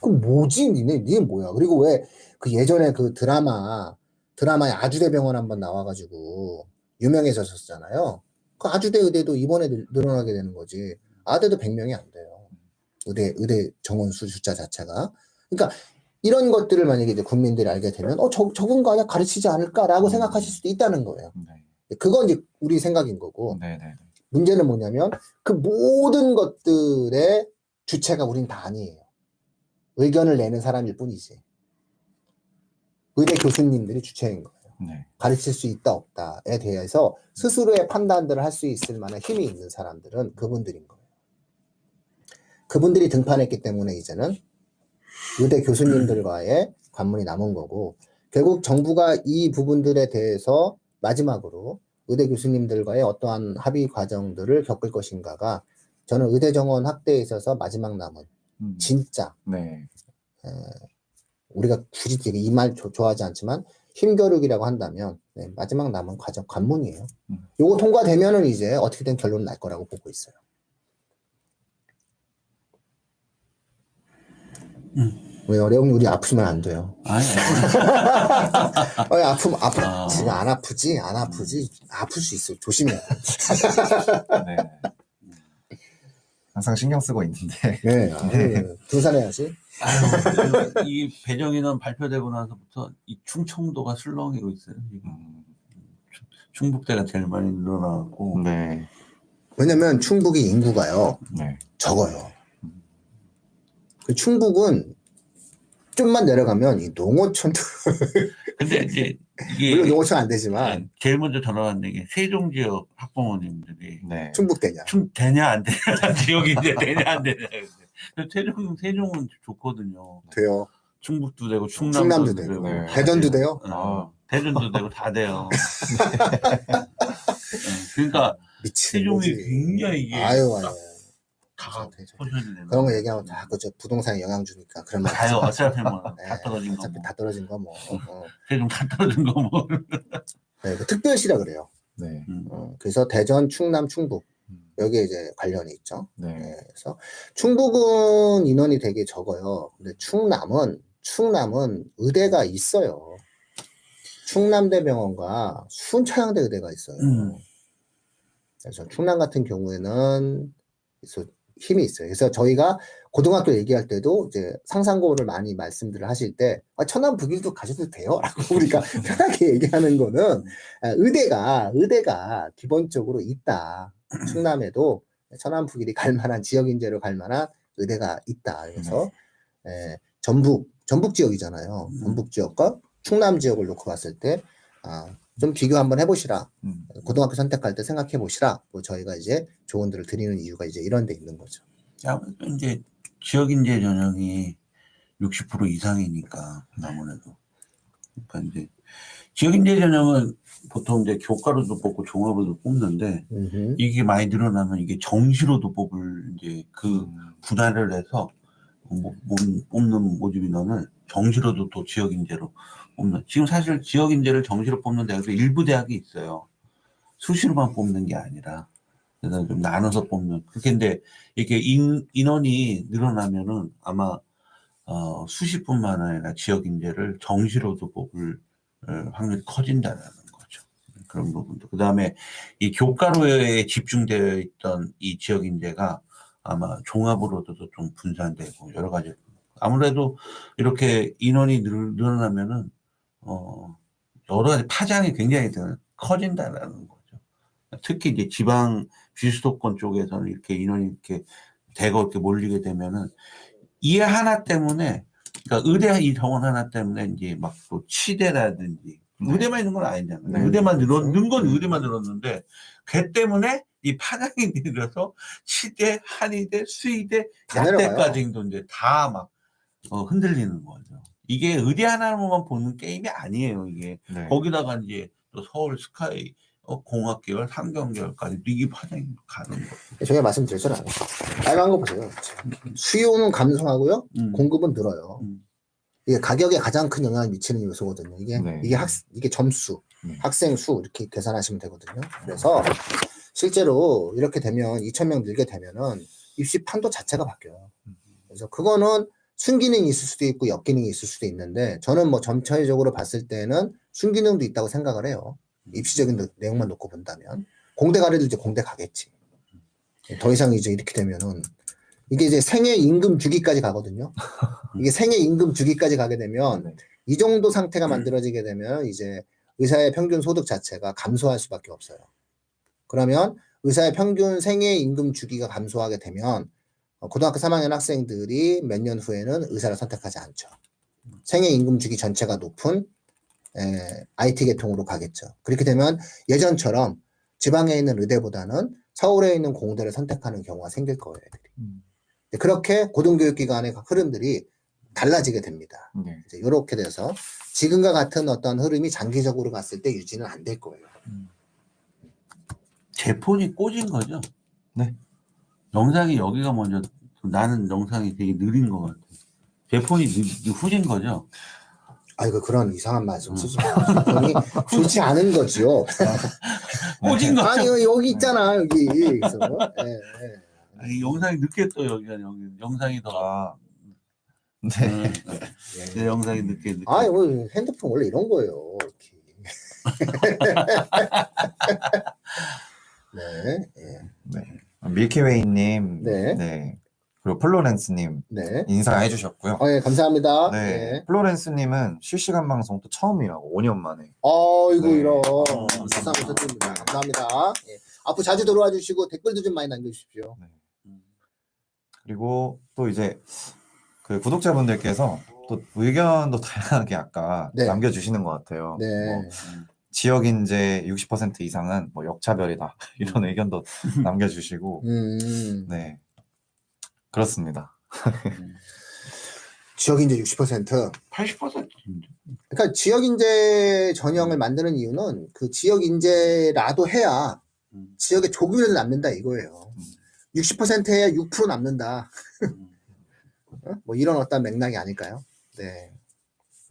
그럼 뭐지? 니네 뭐야? 그리고 왜 그 예전에 그 드라마에 아주대병원 한번 나와가지고 유명해졌었잖아요. 그 아주대 의대도 이번에 늘어나게 되는 거지. 아대도 100명이 안 돼요. 의대 정원 숫자 자체가. 그러니까 이런 것들을 만약에 이제 국민들이 알게 되면 적은 거 아니야? 가르치지 않을까라고 생각하실 수도 있다는 거예요. 그건 이제 우리 생각인 거고. 문제는 뭐냐면 그 모든 것들의 주체가 우린 다 아니에요. 의견을 내는 사람일 뿐이지. 의대 교수님들이 주체인 거예요. 가르칠 수 있다 없다에 대해서 스스로의 판단들을 할 수 있을 만한 힘이 있는 사람들은 그분들인 거예요. 그분들이 등판했기 때문에 이제는 의대 교수님들과의 관문이 남은 거고, 결국 정부가 이 부분들에 대해서 마지막으로 의대 교수님들과의 어떠한 합의 과정들을 겪을 것인가가, 저는 의대 정원 확대에 있어서 마지막 남은 진짜 우리가 굳이 이 말 좋아하지 않지만 힘겨루기라고 한다면 마지막 남은 관문이에요. 요거 통과되면은 이제 어떻게든 결론은 날 거라고 보고 있어요. 왜 어려우면 우리 아프면 안 돼요. 지금 안 아프지? 아플 수 있어. 조심해. 항상 신경 쓰고 있는데. 등산해야지. 아유, 이 배정 인원 발표되고 나서부터 이 충청도가 술렁이고 있어요. 지금. 충북대가 제일 많이 늘어나고. 네. 왜냐면 충북이 인구가요 네. 적어요. 그 충북은 좀만 내려가면 이 농어촌도 근데 이제 물론 이게 농어촌 안 되지만 제일 먼저 전화 왔는 게 세종 지역 학부모님들이 네. 충북대냐. 되냐 안 되냐 지역이 이제 되냐 안 되냐. 세종은 좋거든요. 돼요. 충북도 되고 충남도 충남도 되고 네. 대전도 돼요. 대전도 되고 다 돼요. 그러니까 미친 세종이 거지. 굉장히 이게 아유 다 대전. 포션이 되는 그런 거 얘기하면 다 그저 부동산에 영향 주니까 그런 말 다요. 하지 어차피 마세요. 뭐 다 떨어진 거 어차피 뭐. 다 떨어진 거 뭐. 세종 다 떨어진 거 뭐. 네, 그 특별시라 그래요. 네. 그래서 대전, 충남, 충북 음. 여기에 이제 관련이 있죠. 네. 네, 그래서 충북은 인원이 되게 적어요. 근데 충남은 의대가 있어요. 충남대병원과 순천향대 의대가 있어요. 그래서 충남 같은 경우에는 힘이 있어요. 그래서 저희가 고등학교 얘기할 때도 이제 상상고를 많이 말씀들을 하실 때 천안 북일도 가셔도 돼요 라고 우리가 편하게 얘기하는 거는 의대가 기본적으로 있다. 충남에도 천안 북일이 갈 만한 지역 인재로 갈 만한 의대가 있다. 그래서 전북 지역이잖아요. 전북 지역과 충남 지역을 놓고 봤을 때 좀 비교 한번 해보시라. 고등학교 선택할 때 생각해 보시라. 뭐 저희가 이제 조언들을 드리는 이유가 이제 이런 데 있는 거죠. 아무래도 이제 지역 인재 전형이 60% 이상이니까 아무래도. 그러니까 이제 지역 인재 전형은 보통 이제 교과로도 뽑고 종합으로도 뽑는데 이게 많이 늘어나면 이게 정시로도 뽑을 이제 그 분할을 해서 뽑는 모집 인원을 정시로도 또 지역 인재로 뽑는. 지금 사실 지역 인재를 정시로 뽑는 대학도 일부 대학이 있어요. 수시로만 뽑는 게 아니라. 그래서 좀 나눠서 뽑는. 그렇게 근데 이렇게 인원이 늘어나면은 아마 수시뿐만 아니라 지역 인재를 정시로도 뽑을 확률이 커진다는 거죠. 그런 부분도. 그 다음에 이 교과로에 집중되어 있던 이 지역 인재가 아마 종합으로도 좀 분산되고 여러 가지. 아무래도 이렇게 인원이 늘어나면은 여러 가지 파장이 굉장히 커진다는 거죠. 특히 이제 지방 비수도권 쪽에서는 이렇게 인원이 이렇게 대거 이렇게 몰리게 되면은 이 하나 때문에, 그러니까 의대 이 정원 하나 때문에 이제 막 또 치대라든지 의대만 있는 건 아니잖아요. 네. 의대만 는 건 의대만 늘었는데 걔 때문에 이 파장이 늘어서 치대, 한의대, 수의대, 약대까지도 이제 다 막 흔들리는 거죠. 이게 의대 하나로만 보는 게임이 아니에요. 이게 거기다가 이제 또 서울 스카이 공학계열, 상경계열까지 이게 파장이 가는 거예요. 제가 말씀드렸잖아요. 빨간 거 보세요. 수요는 감소하고요. 공급은 늘어요. 이게 가격에 가장 큰 영향을 미치는 요소거든요. 이게 점수, 학생 수 이렇게 계산하시면 되거든요. 그래서 실제로 이렇게 되면 2,000명 늘게 되면은 입시 판도 자체가 바뀌어요. 그래서 그거는 순기능이 있을 수도 있고 역기능이 있을 수도 있는데 저는 뭐 전체적으로 봤을 때는 순기능도 있다고 생각을 해요. 입시적인 내용만 놓고 본다면 공대 가래도 이제 공대 가겠지. 더 이상 이제 이렇게 되면은 이게 이제 생애 임금 주기까지 가거든요. 이게 생애 임금 주기까지 가게 되면 이 정도 상태가 만들어지게 되면 이제 의사의 평균 소득 자체가 감소할 수밖에 없어요. 그러면 의사의 평균 생애 임금 주기가 감소하게 되면 고등학교 3학년 학생들이 몇 년 후에는 의사를 선택하지 않죠. 생애 임금 주기 전체가 높은 IT 계통으로 가겠죠. 그렇게 되면 예전처럼 지방에 있는 의대보다는 서울에 있는 공대를 선택하는 경우가 생길 거예요. 애들이. 그렇게 고등교육기관의 흐름들이 달라지게 됩니다. 이제 이렇게 돼서 지금과 같은 어떤 흐름이 장기적으로 갔을 때 유지는 안 될 거예요. 제폰이 꽂은 거죠? 네. 영상이 여기가 먼저, 나는 영상이 되게 느린 것 같아. 제폰이 후진 거죠? 아이고, 그런 이상한 말씀 쓰지 마. 제폰이 좋지 않은 거죠. 꽂은 거죠? 아니, 여기 있잖아, 여기. 그래서, 아니, 영상이 늦게 떠요, 여기가. 영상이 더. 네. 내 영상이 늦게. 아니, 뭐, 핸드폰 원래 이런 거예요. 이렇게. 네. 밀키웨이님, 네. 네. 그리고 플로렌스님 네. 인사해 주셨고요. 예, 감사합니다. 네. 예. 플로렌스님은 실시간 방송 또 처음이라고 5년 만에. 어이구, 네. 이런. 감사합니다. 비싼 부탁드립니다. 감사합니다. 예. 앞으로 자주 들어와 주시고 댓글도 좀 많이 남겨주십시오. 네. 그리고 또 이제 그 구독자분들께서 또 의견도 다양하게 아까 네. 남겨주시는 것 같아요. 네. 뭐 지역 인재 60% 이상은 뭐 역차별이다 이런 의견도 남겨주시고 네 그렇습니다. 지역인재 60%. 80%인데. 그러니까 지역인재 전형을 만드는 이유는 그 지역인재라도 해야 지역에 조금이라도 남는다 이거예요. 60% 해야 6% 남는다. 뭐 이런 어떤 맥락이 아닐까요? 네.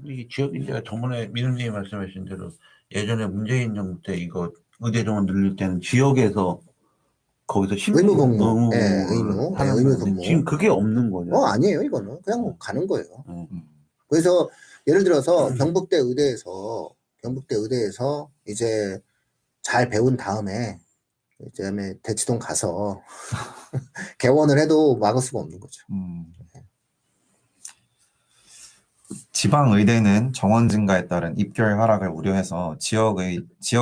이 지역 인재가 저번에 민우님이 말씀하신 대로 예전에 문재인 정부 때 이거 의대 정원 늘릴 때는 지역에서 거기서 의무 근무. 의무 예, 의무. 하는 예, 의무 건데 근무. 지금 그게 없는 거죠. 아니에요, 이거는. 그냥 뭐 가는 거예요. 음. 그래서 예를 들어서 경북대 의대에서 이제 잘 배운 다음에 이제 대치동 가서 개원을 해도 막을 수가 없는 거죠. 지방 의대는 정원 증가에 따른 입결 하락을 우려해서 지역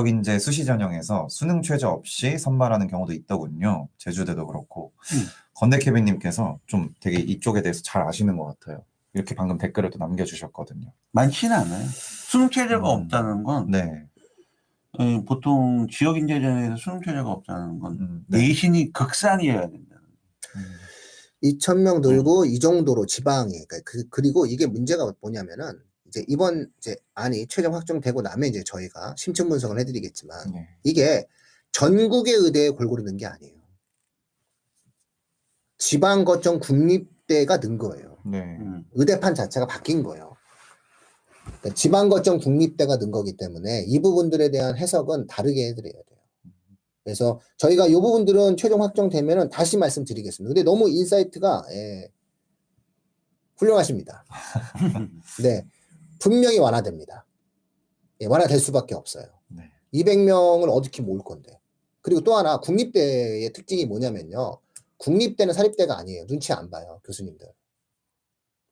인재 수시 전형에서 수능 최저 없이 선발하는 경우도 있더군요. 제주대도 그렇고 건대케빈님께서 좀 되게 이쪽에 대해서 잘 아시는 것 같아요. 이렇게 방금 댓글을 또 남겨주셨거든요. 많지는 않아요. 수능 체제가 없다는 건 네. 보통 지역 인재 전형에서 수능 체제가 없다는 건 네. 내신이 극상이어야 된다. 2,000명 늘고 이 정도로 지방이 그리고 이게 문제가 뭐냐면은 이제 이번 이제 안이 최종 확정되고 나면 이제 저희가 심층 분석을 해드리겠지만 네. 이게 전국의 의대에 골고루 는 게 아니에요. 지방 거점 국립대가 는 거예요. 네. 의대판 자체가 바뀐 거예요. 그러니까 지방 거점 국립대가 는 거기 때문에 이 부분들에 대한 해석은 다르게 해드려야 돼요. 그래서 저희가 이 부분들은 최종 확정되면은 다시 말씀드리겠습니다. 근데 너무 인사이트가 훌륭하십니다. 네, 분명히 완화됩니다. 예, 완화될 수밖에 없어요. 네. 200명을 어떻게 모을 건데. 그리고 또 하나 국립대의 특징이 뭐냐면요. 국립대는 사립대가 아니에요. 눈치 안 봐요, 교수님들.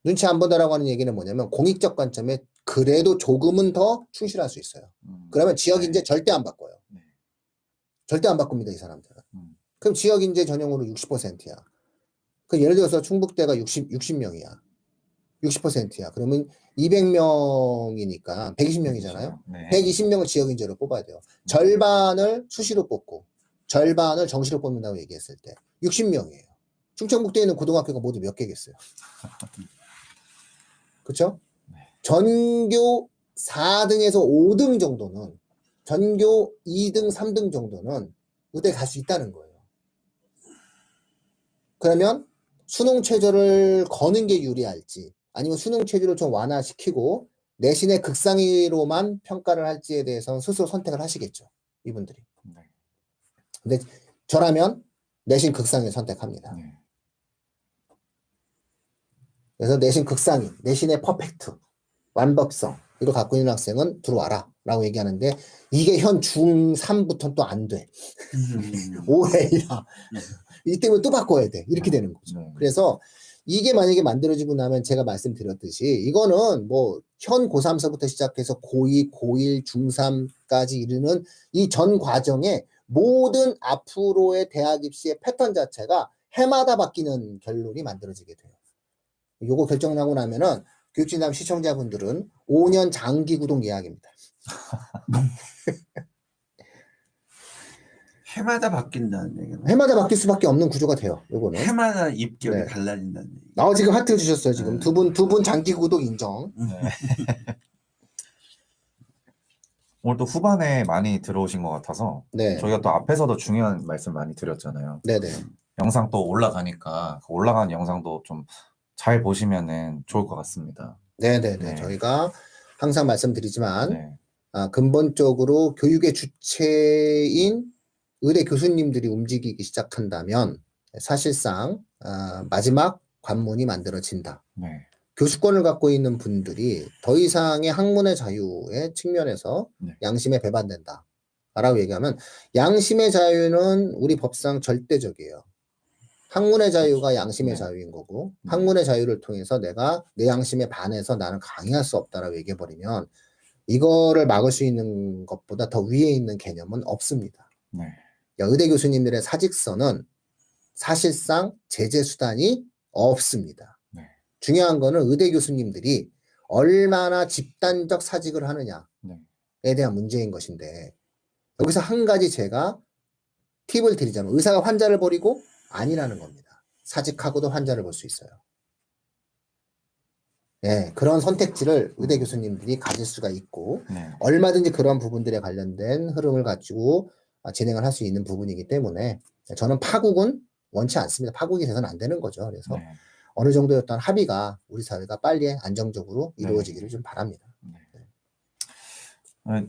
눈치 안 본다라고 하는 얘기는 뭐냐면 공익적 관점에 그래도 조금은 더 충실할 수 있어요. 그러면 지역 인재 절대 안 바꿔요. 네. 절대 안 바꿉니다, 이 사람들은. 그럼 지역 인재 전형으로 60%야. 그 예를 들어서 충북대가 60명이야. 60%야. 그러면 200명이니까 120명이잖아요. 네. 120명을 지역 인재로 뽑아야 돼요. 절반을 수시로 뽑고 절반을 정시로 뽑는다고 얘기했을 때 60명이에요. 충청북도에 있는 고등학교가 모두 몇 개겠어요? 그렇죠? 전교 4등에서 5등 정도는 전교 2등, 3등 정도는 의대 갈 수 있다는 거예요. 그러면 수능 최저를 거는 게 유리할지 아니면 수능 최저를 좀 완화시키고 내신의 극상위로만 평가를 할지에 대해서는 스스로 선택을 하시겠죠. 이분들이. 근데 저라면 내신 극상위를 선택합니다. 그래서 내신 극상위, 내신의 퍼펙트, 완벽성 이걸 갖고 있는 학생은 들어와라 라고 얘기하는데 이게 현 중3부터는 또 안 돼. 올해야. 이 때문에 또 바꿔야 돼. 이렇게 되는 거죠. 그래서 이게 만약에 만들어지고 나면 제가 말씀드렸듯이 이거는 뭐 현 고3서부터 시작해서 고2, 고1, 중3까지 이르는 이 전 과정에 모든 앞으로의 대학 입시의 패턴 자체가 해마다 바뀌는 결론이 만들어지게 돼요. 요거 결정나고 나면은 교육진담 시청자분들은 5년 장기 구독 예약입니다. 해마다 바뀐다는 얘기는. 해마다 바뀔 수밖에 없는 구조가 돼요. 요거는. 해마다 입결이 네. 달라진다는 얘기. 지금 하트 주셨어요. 지금 두 분 장기 구독 인정. 오늘 또 후반에 많이 들어오신 것 같아서 네. 저희가 또 앞에서도 중요한 말씀 많이 드렸잖아요. 네네. 영상 또 올라가니까 그 올라간 영상도 좀 잘 보시면은 좋을 것 같습니다. 네네네. 네. 저희가 항상 말씀드리지만 네. 근본적으로 교육의 주체인 의대 교수님들이 움직이기 시작한다면 사실상 마지막 관문이 만들어진다. 네. 교수권을 갖고 있는 분들이 더 이상의 학문의 자유의 측면에서 네. 양심에 배반된다. 라고 얘기하면 양심의 자유는 우리 법상 절대적이에요. 학문의 자유가 양심의 네. 자유인 거고 네. 학문의 자유를 통해서 내가 내 양심에 반해서 나는 강요할 수 없다라고 얘기해버리면 이거를 막을 수 있는 것보다 더 위에 있는 개념은 없습니다. 네. 의대 교수님들의 사직서는 사실상 제재 수단이 없습니다. 네. 중요한 거는 의대 교수님들이 얼마나 집단적 사직을 하느냐에 네. 대한 문제인 것인데 여기서 한 가지 제가 팁을 드리자면 의사가 환자를 버리고 아니라는 겁니다. 사직하고도 환자를 볼 수 있어요. 네, 그런 선택지를 의대 교수님들이 가질 수가 있고 네. 얼마든지 그런 부분들에 관련된 흐름을 가지고 진행을 할 수 있는 부분이기 때문에 저는 파국은 원치 않습니다. 파국이 돼서는 안 되는 거죠. 그래서 네. 어느 정도의 어떤 합의가 우리 사회가 빨리 안정적으로 이루어지기를 좀 바랍니다.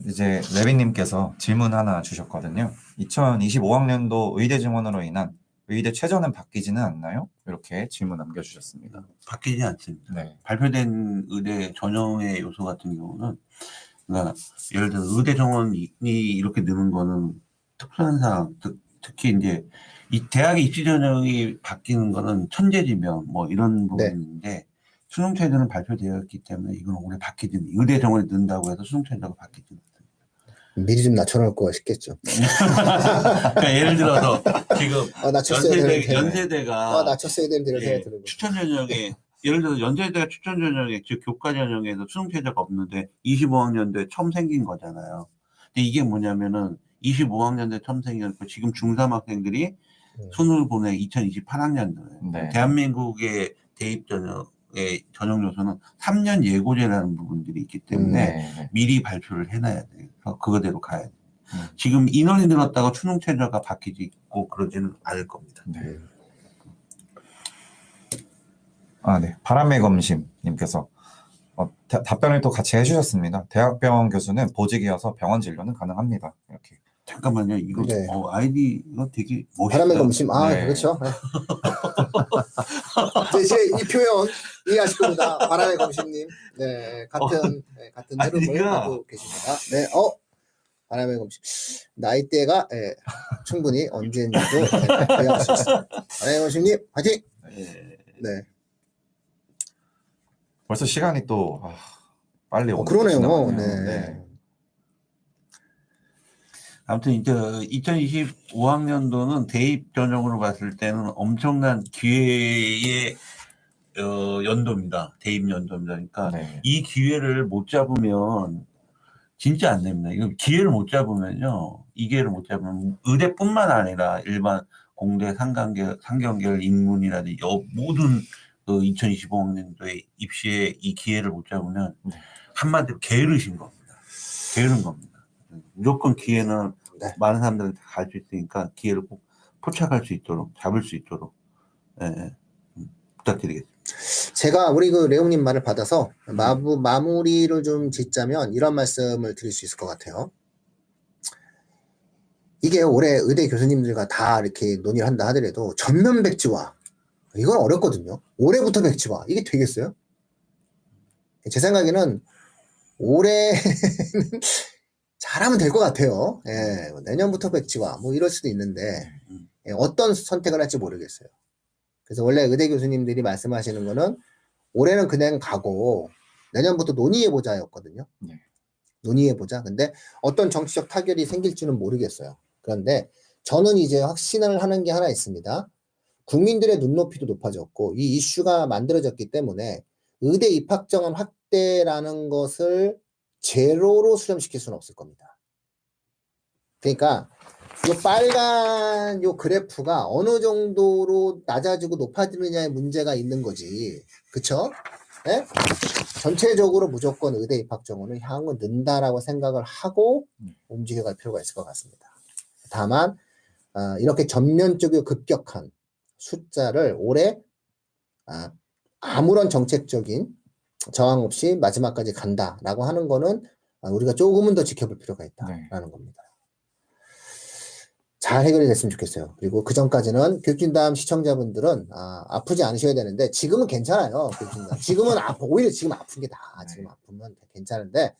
이제 레빈님께서 질문 하나 주셨거든요. 2025학년도 의대 증원으로 인한 의대 최저는 바뀌지는 않나요? 이렇게 질문 남겨주셨습니다. 바뀌지 않습니다. 네. 발표된 의대 전형의 요소 같은 경우는, 그러니까 예를 들어 의대 정원이 이렇게 느는 거는 특수한 사항, 특히 이제 이 대학 입시 전형이 바뀌는 거는 천재지명 뭐 이런 부분인데 수능 최저는 발표되었기 때문에 이건 올해 바뀌든 의대 정원이 는다고 해서 수능 최저가 바뀌든. 미리 좀 낮춰놓을 거가 싶겠죠. 그러니까 예를 들어서 지금 연세대가 낮췄어야 되는데 이런 생각이 드는 추천 전형에 예를 들어 연세대가 추천 전형에 즉 교과 전형에서 수능 최저가 없는데 25학년도에 처음 생긴 거잖아요. 근데 이게 뭐냐면은 25학년도에 처음 생긴 거 지금 중3 학생들이 수능을 보내 2028학년도에 네. 대한민국의 대입 전형의 전형 요소는 3년 예고제라는 부분들이 있기 때문에 네. 미리 발표를 해놔야 돼요. 그거대로 가야 돼요. 지금 인원이 늘었다가 수능 최저가 바뀌고 그러지는 않을 겁니다. 네. 네. 바람의 검심님께서 답변을 또 같이 해주셨습니다. 대학병원 교수는 보직이어서 병원 진료는 가능합니다. 이렇게. 잠깐만요. 이거 네. 아이디 이거 되게 멋있다. 바람의 검심. 네. 그렇죠. 제 이 표현 이해하실 겁니다. 바람의 검심님. 네, 같은 흐름을 갖고 계십니다. 네, 바람의 검심. 나이대가 충분히 언제인지도 부여할 수 있습니다. 바람의 검심님, 화이팅! 네. 벌써 시간이 또 빨리 오는 그러네요. 네. 아무튼 이제 2025학년도는 대입 전형으로 봤을 때는 엄청난 기회의 연도입니다. 대입 연도입니다. 그러니까 이 기회를 못 잡으면 진짜 안 됩니다. 이거 기회를 못 잡으면요. 이 기회를 못 잡으면 의대뿐만 아니라 일반 공대 상경계열 인문이라든지 모든 2025학년도에 입시에 이 기회를 못 잡으면 한마디로 게으르신 겁니다. 게으른 겁니다. 무조건 기회는 많은 사람들한테 갈 수 있으니까 기회를 꼭 포착할 수 있도록 잡을 수 있도록 부탁드리겠습니다. 제가 우리 그 레옹님 말을 받아서 마무리를 좀 짓자면 이런 말씀을 드릴 수 있을 것 같아요. 이게 올해 의대 교수님들과 다 이렇게 논의를 한다 하더라도 전면 백지화 이건 어렵거든요. 올해부터 백지화 이게 되겠어요? 제 생각에는 올해는 잘하면 될 것 같아요. 내년부터 백지화 뭐 이럴 수도 있는데 어떤 선택을 할지 모르겠어요. 그래서 원래 의대 교수님들이 말씀하시는 거는 올해는 그냥 가고 내년부터 논의해보자였거든요. 논의해보자. 근데 어떤 정치적 타결이 생길지는 모르겠어요. 그런데 저는 이제 확신을 하는 게 하나 있습니다. 국민들의 눈높이도 높아졌고 이 이슈가 만들어졌기 때문에 의대 입학정원 확대라는 것을 제로로 수렴시킬 수는 없을 겁니다. 그러니까 이 빨간 요 그래프가 어느 정도로 낮아지고 높아지느냐의 문제가 있는 거지. 그쵸? 네? 전체적으로 무조건 의대 입학 정원은 향후 는다라고 생각을 하고 움직여갈 필요가 있을 것 같습니다. 다만 이렇게 전면적이고 급격한 숫자를 올해 아무런 정책적인 저항 없이 마지막까지 간다라고 하는 거는 우리가 조금은 더 지켜볼 필요가 있다라는 겁니다. 잘 해결이 됐으면 좋겠어요. 그리고 그 전까지는 교육진담 시청자분들은 아프지 않으셔야 되는데 지금은 괜찮아요. 교육진담. 지금은 오히려 지금 아픈 게 나아. 지금 아프면 괜찮은데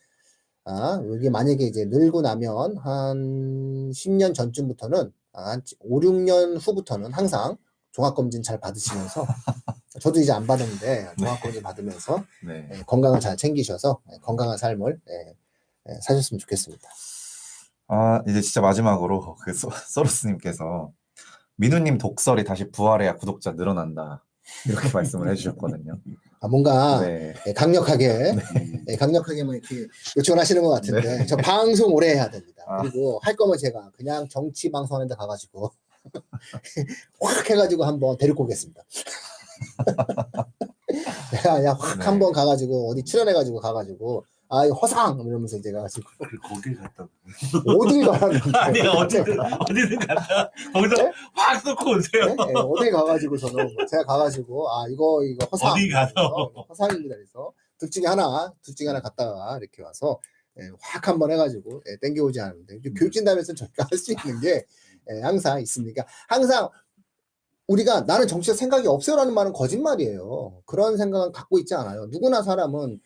이게 만약에 이제 늘고 나면 한 10년 전쯤부터는 한 5, 6년 후부터는 항상 종합검진 잘 받으시면서 저도 이제 안 받았는데 종합검진 받으면서 네. 건강을 잘 챙기셔서 건강한 삶을 사셨으면 좋겠습니다. 아, 이제 진짜 마지막으로 그 소로스님께서 민우님 독설이 다시 부활해야 구독자 늘어난다. 이렇게 말씀을 해주셨거든요. 뭔가 네. 강력하게 강력하게만 이렇게 요청을 하시는 것 같은데 저 방송 오래 해야 됩니다. 그리고 할 거면 제가 그냥 정치 방송하는 데 가가지고 확 해가지고 한번 데리고 오겠습니다. 내가 그냥 확 한번 가가지고 어디 출연해가지고 가가지고 이거 허상 이러면서 제가 가지고 거길 갔다. 어딜 가라는데 아니 어디든 갔다 거기서 네? 확 쏟고 오세요. 네? 어딜 가가지고 저는 제가 가가지고 이거 허상 어디 가서 허상입니다. 그래서 둘 중에 하나 갔다가 이렇게 와서 확 한번 해가지고 땡겨오지 않는데 교육진단에서 저희가 할 수 있는 게 항상 있습니다. 항상 우리가 나는 정치적 생각이 없어요라는 말은 거짓말이에요. 그런 생각은 갖고 있지 않아요. 누구나 사람은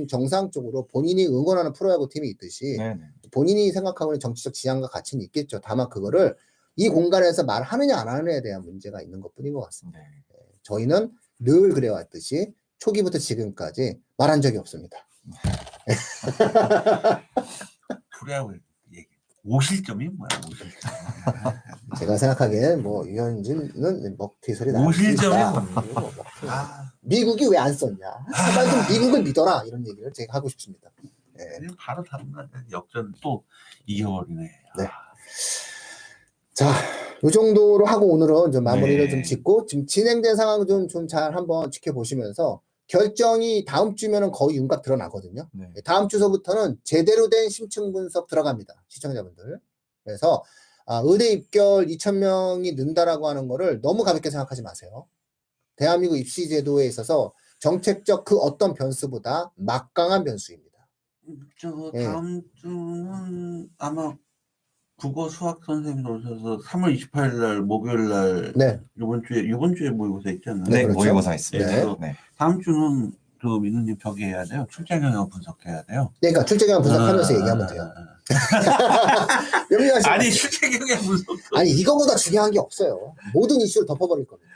정상적으로 본인이 응원하는 프로야구 팀이 있듯이 네네. 본인이 생각하고 있는 정치적 지향과 가치는 있겠죠. 다만 그거를 이 공간에서 말하느냐 안 하느냐에 대한 문제가 있는 것뿐인 것 같습니다. 네. 저희는 늘 그래왔듯이 초기부터 지금까지 말한 적이 없습니다. 프로야구 얘기. 오실점이 뭐야? 오실점. 제가 생각하기엔 뭐 유현진은 먹튀 소리 나는 오실점이 뭐야? 미국이 왜 안 썼냐? 제발 좀 미국을 믿어라 이런 얘기를 제가 하고 싶습니다. 바로 다음날 역전 또 2개월이네. 네. 자, 이 정도로 하고 오늘은 좀 마무리를 네. 좀 짓고 지금 진행된 상황 좀 잘 한번 지켜보시면서 결정이 다음 주면은 거의 윤곽 드러나거든요. 네. 다음 주서부터는 제대로 된 심층 분석 들어갑니다. 시청자분들. 그래서 의대 입결 2,000명이 는다라고 하는 거를 너무 가볍게 생각하지 마세요. 대한민국 입시 제도에 있어서 정책적 그 어떤 변수보다 막강한 변수입니다. 다음 주는 아마 국어 수학 선생님 오셔서 3월 28일 날 목요일 날 네. 이번 주에 모의고사 있지 않나요? 네, 그렇죠. 모의고사 있습니다. 네. 네. 다음 주는 그 민우님 저기 해야 돼요. 출제 경향 분석해야 돼요. 그러니까 출제 경향 분석하면서 얘기하면 돼요. 아니 출제 경향 분석. 아니 이거보다 중요한 게 없어요. 모든 이슈를 덮어버릴 겁니다.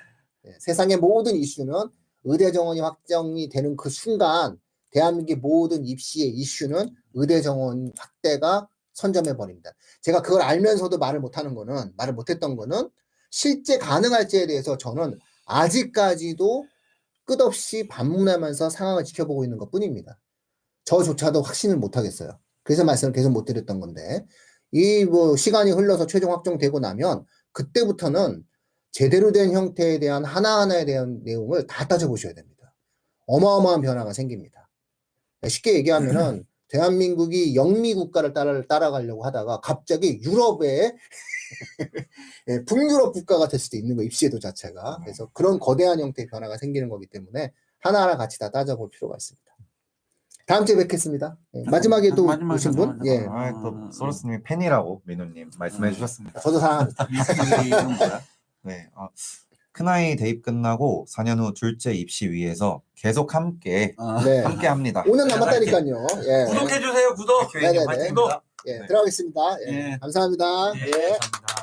세상의 모든 이슈는 의대 정원이 확정이 되는 그 순간 대한민국의 모든 입시의 이슈는 의대 정원 확대가 선점해버립니다. 제가 그걸 알면서도 말을 못했던 거는 실제 가능할지에 대해서 저는 아직까지도 끝없이 반문하면서 상황을 지켜보고 있는 것 뿐입니다. 저조차도 확신을 못하겠어요. 그래서 말씀을 계속 못 드렸던 건데 이 시간이 흘러서 최종 확정되고 나면 그때부터는 제대로 된 형태에 대한 하나하나에 대한 내용을 다 따져보셔야 됩니다. 어마어마한 변화가 생깁니다. 쉽게 얘기하면은 대한민국이 영미 국가를 따라가려고 하다가 갑자기 유럽의 북유럽 국가가 될 수도 있는 거예요. 입시제도 자체가. 그래서 그런 거대한 형태의 변화가 생기는 거기 때문에 하나하나 같이 다 따져볼 필요가 있습니다. 다음 주에 뵙겠습니다. 마지막에 또 오신 분? 또 소로스님이 팬이라고 민우님 말씀해 주셨습니다. 저도 사랑합니다. 네. 큰아이 대입 끝나고 4년 후 둘째 입시 위해서 계속 함께 합니다. 5년 남았다니까요. 구독해주세요. 구독. 네네네. 구독. 들어가겠습니다. 감사합니다. 감사합니다.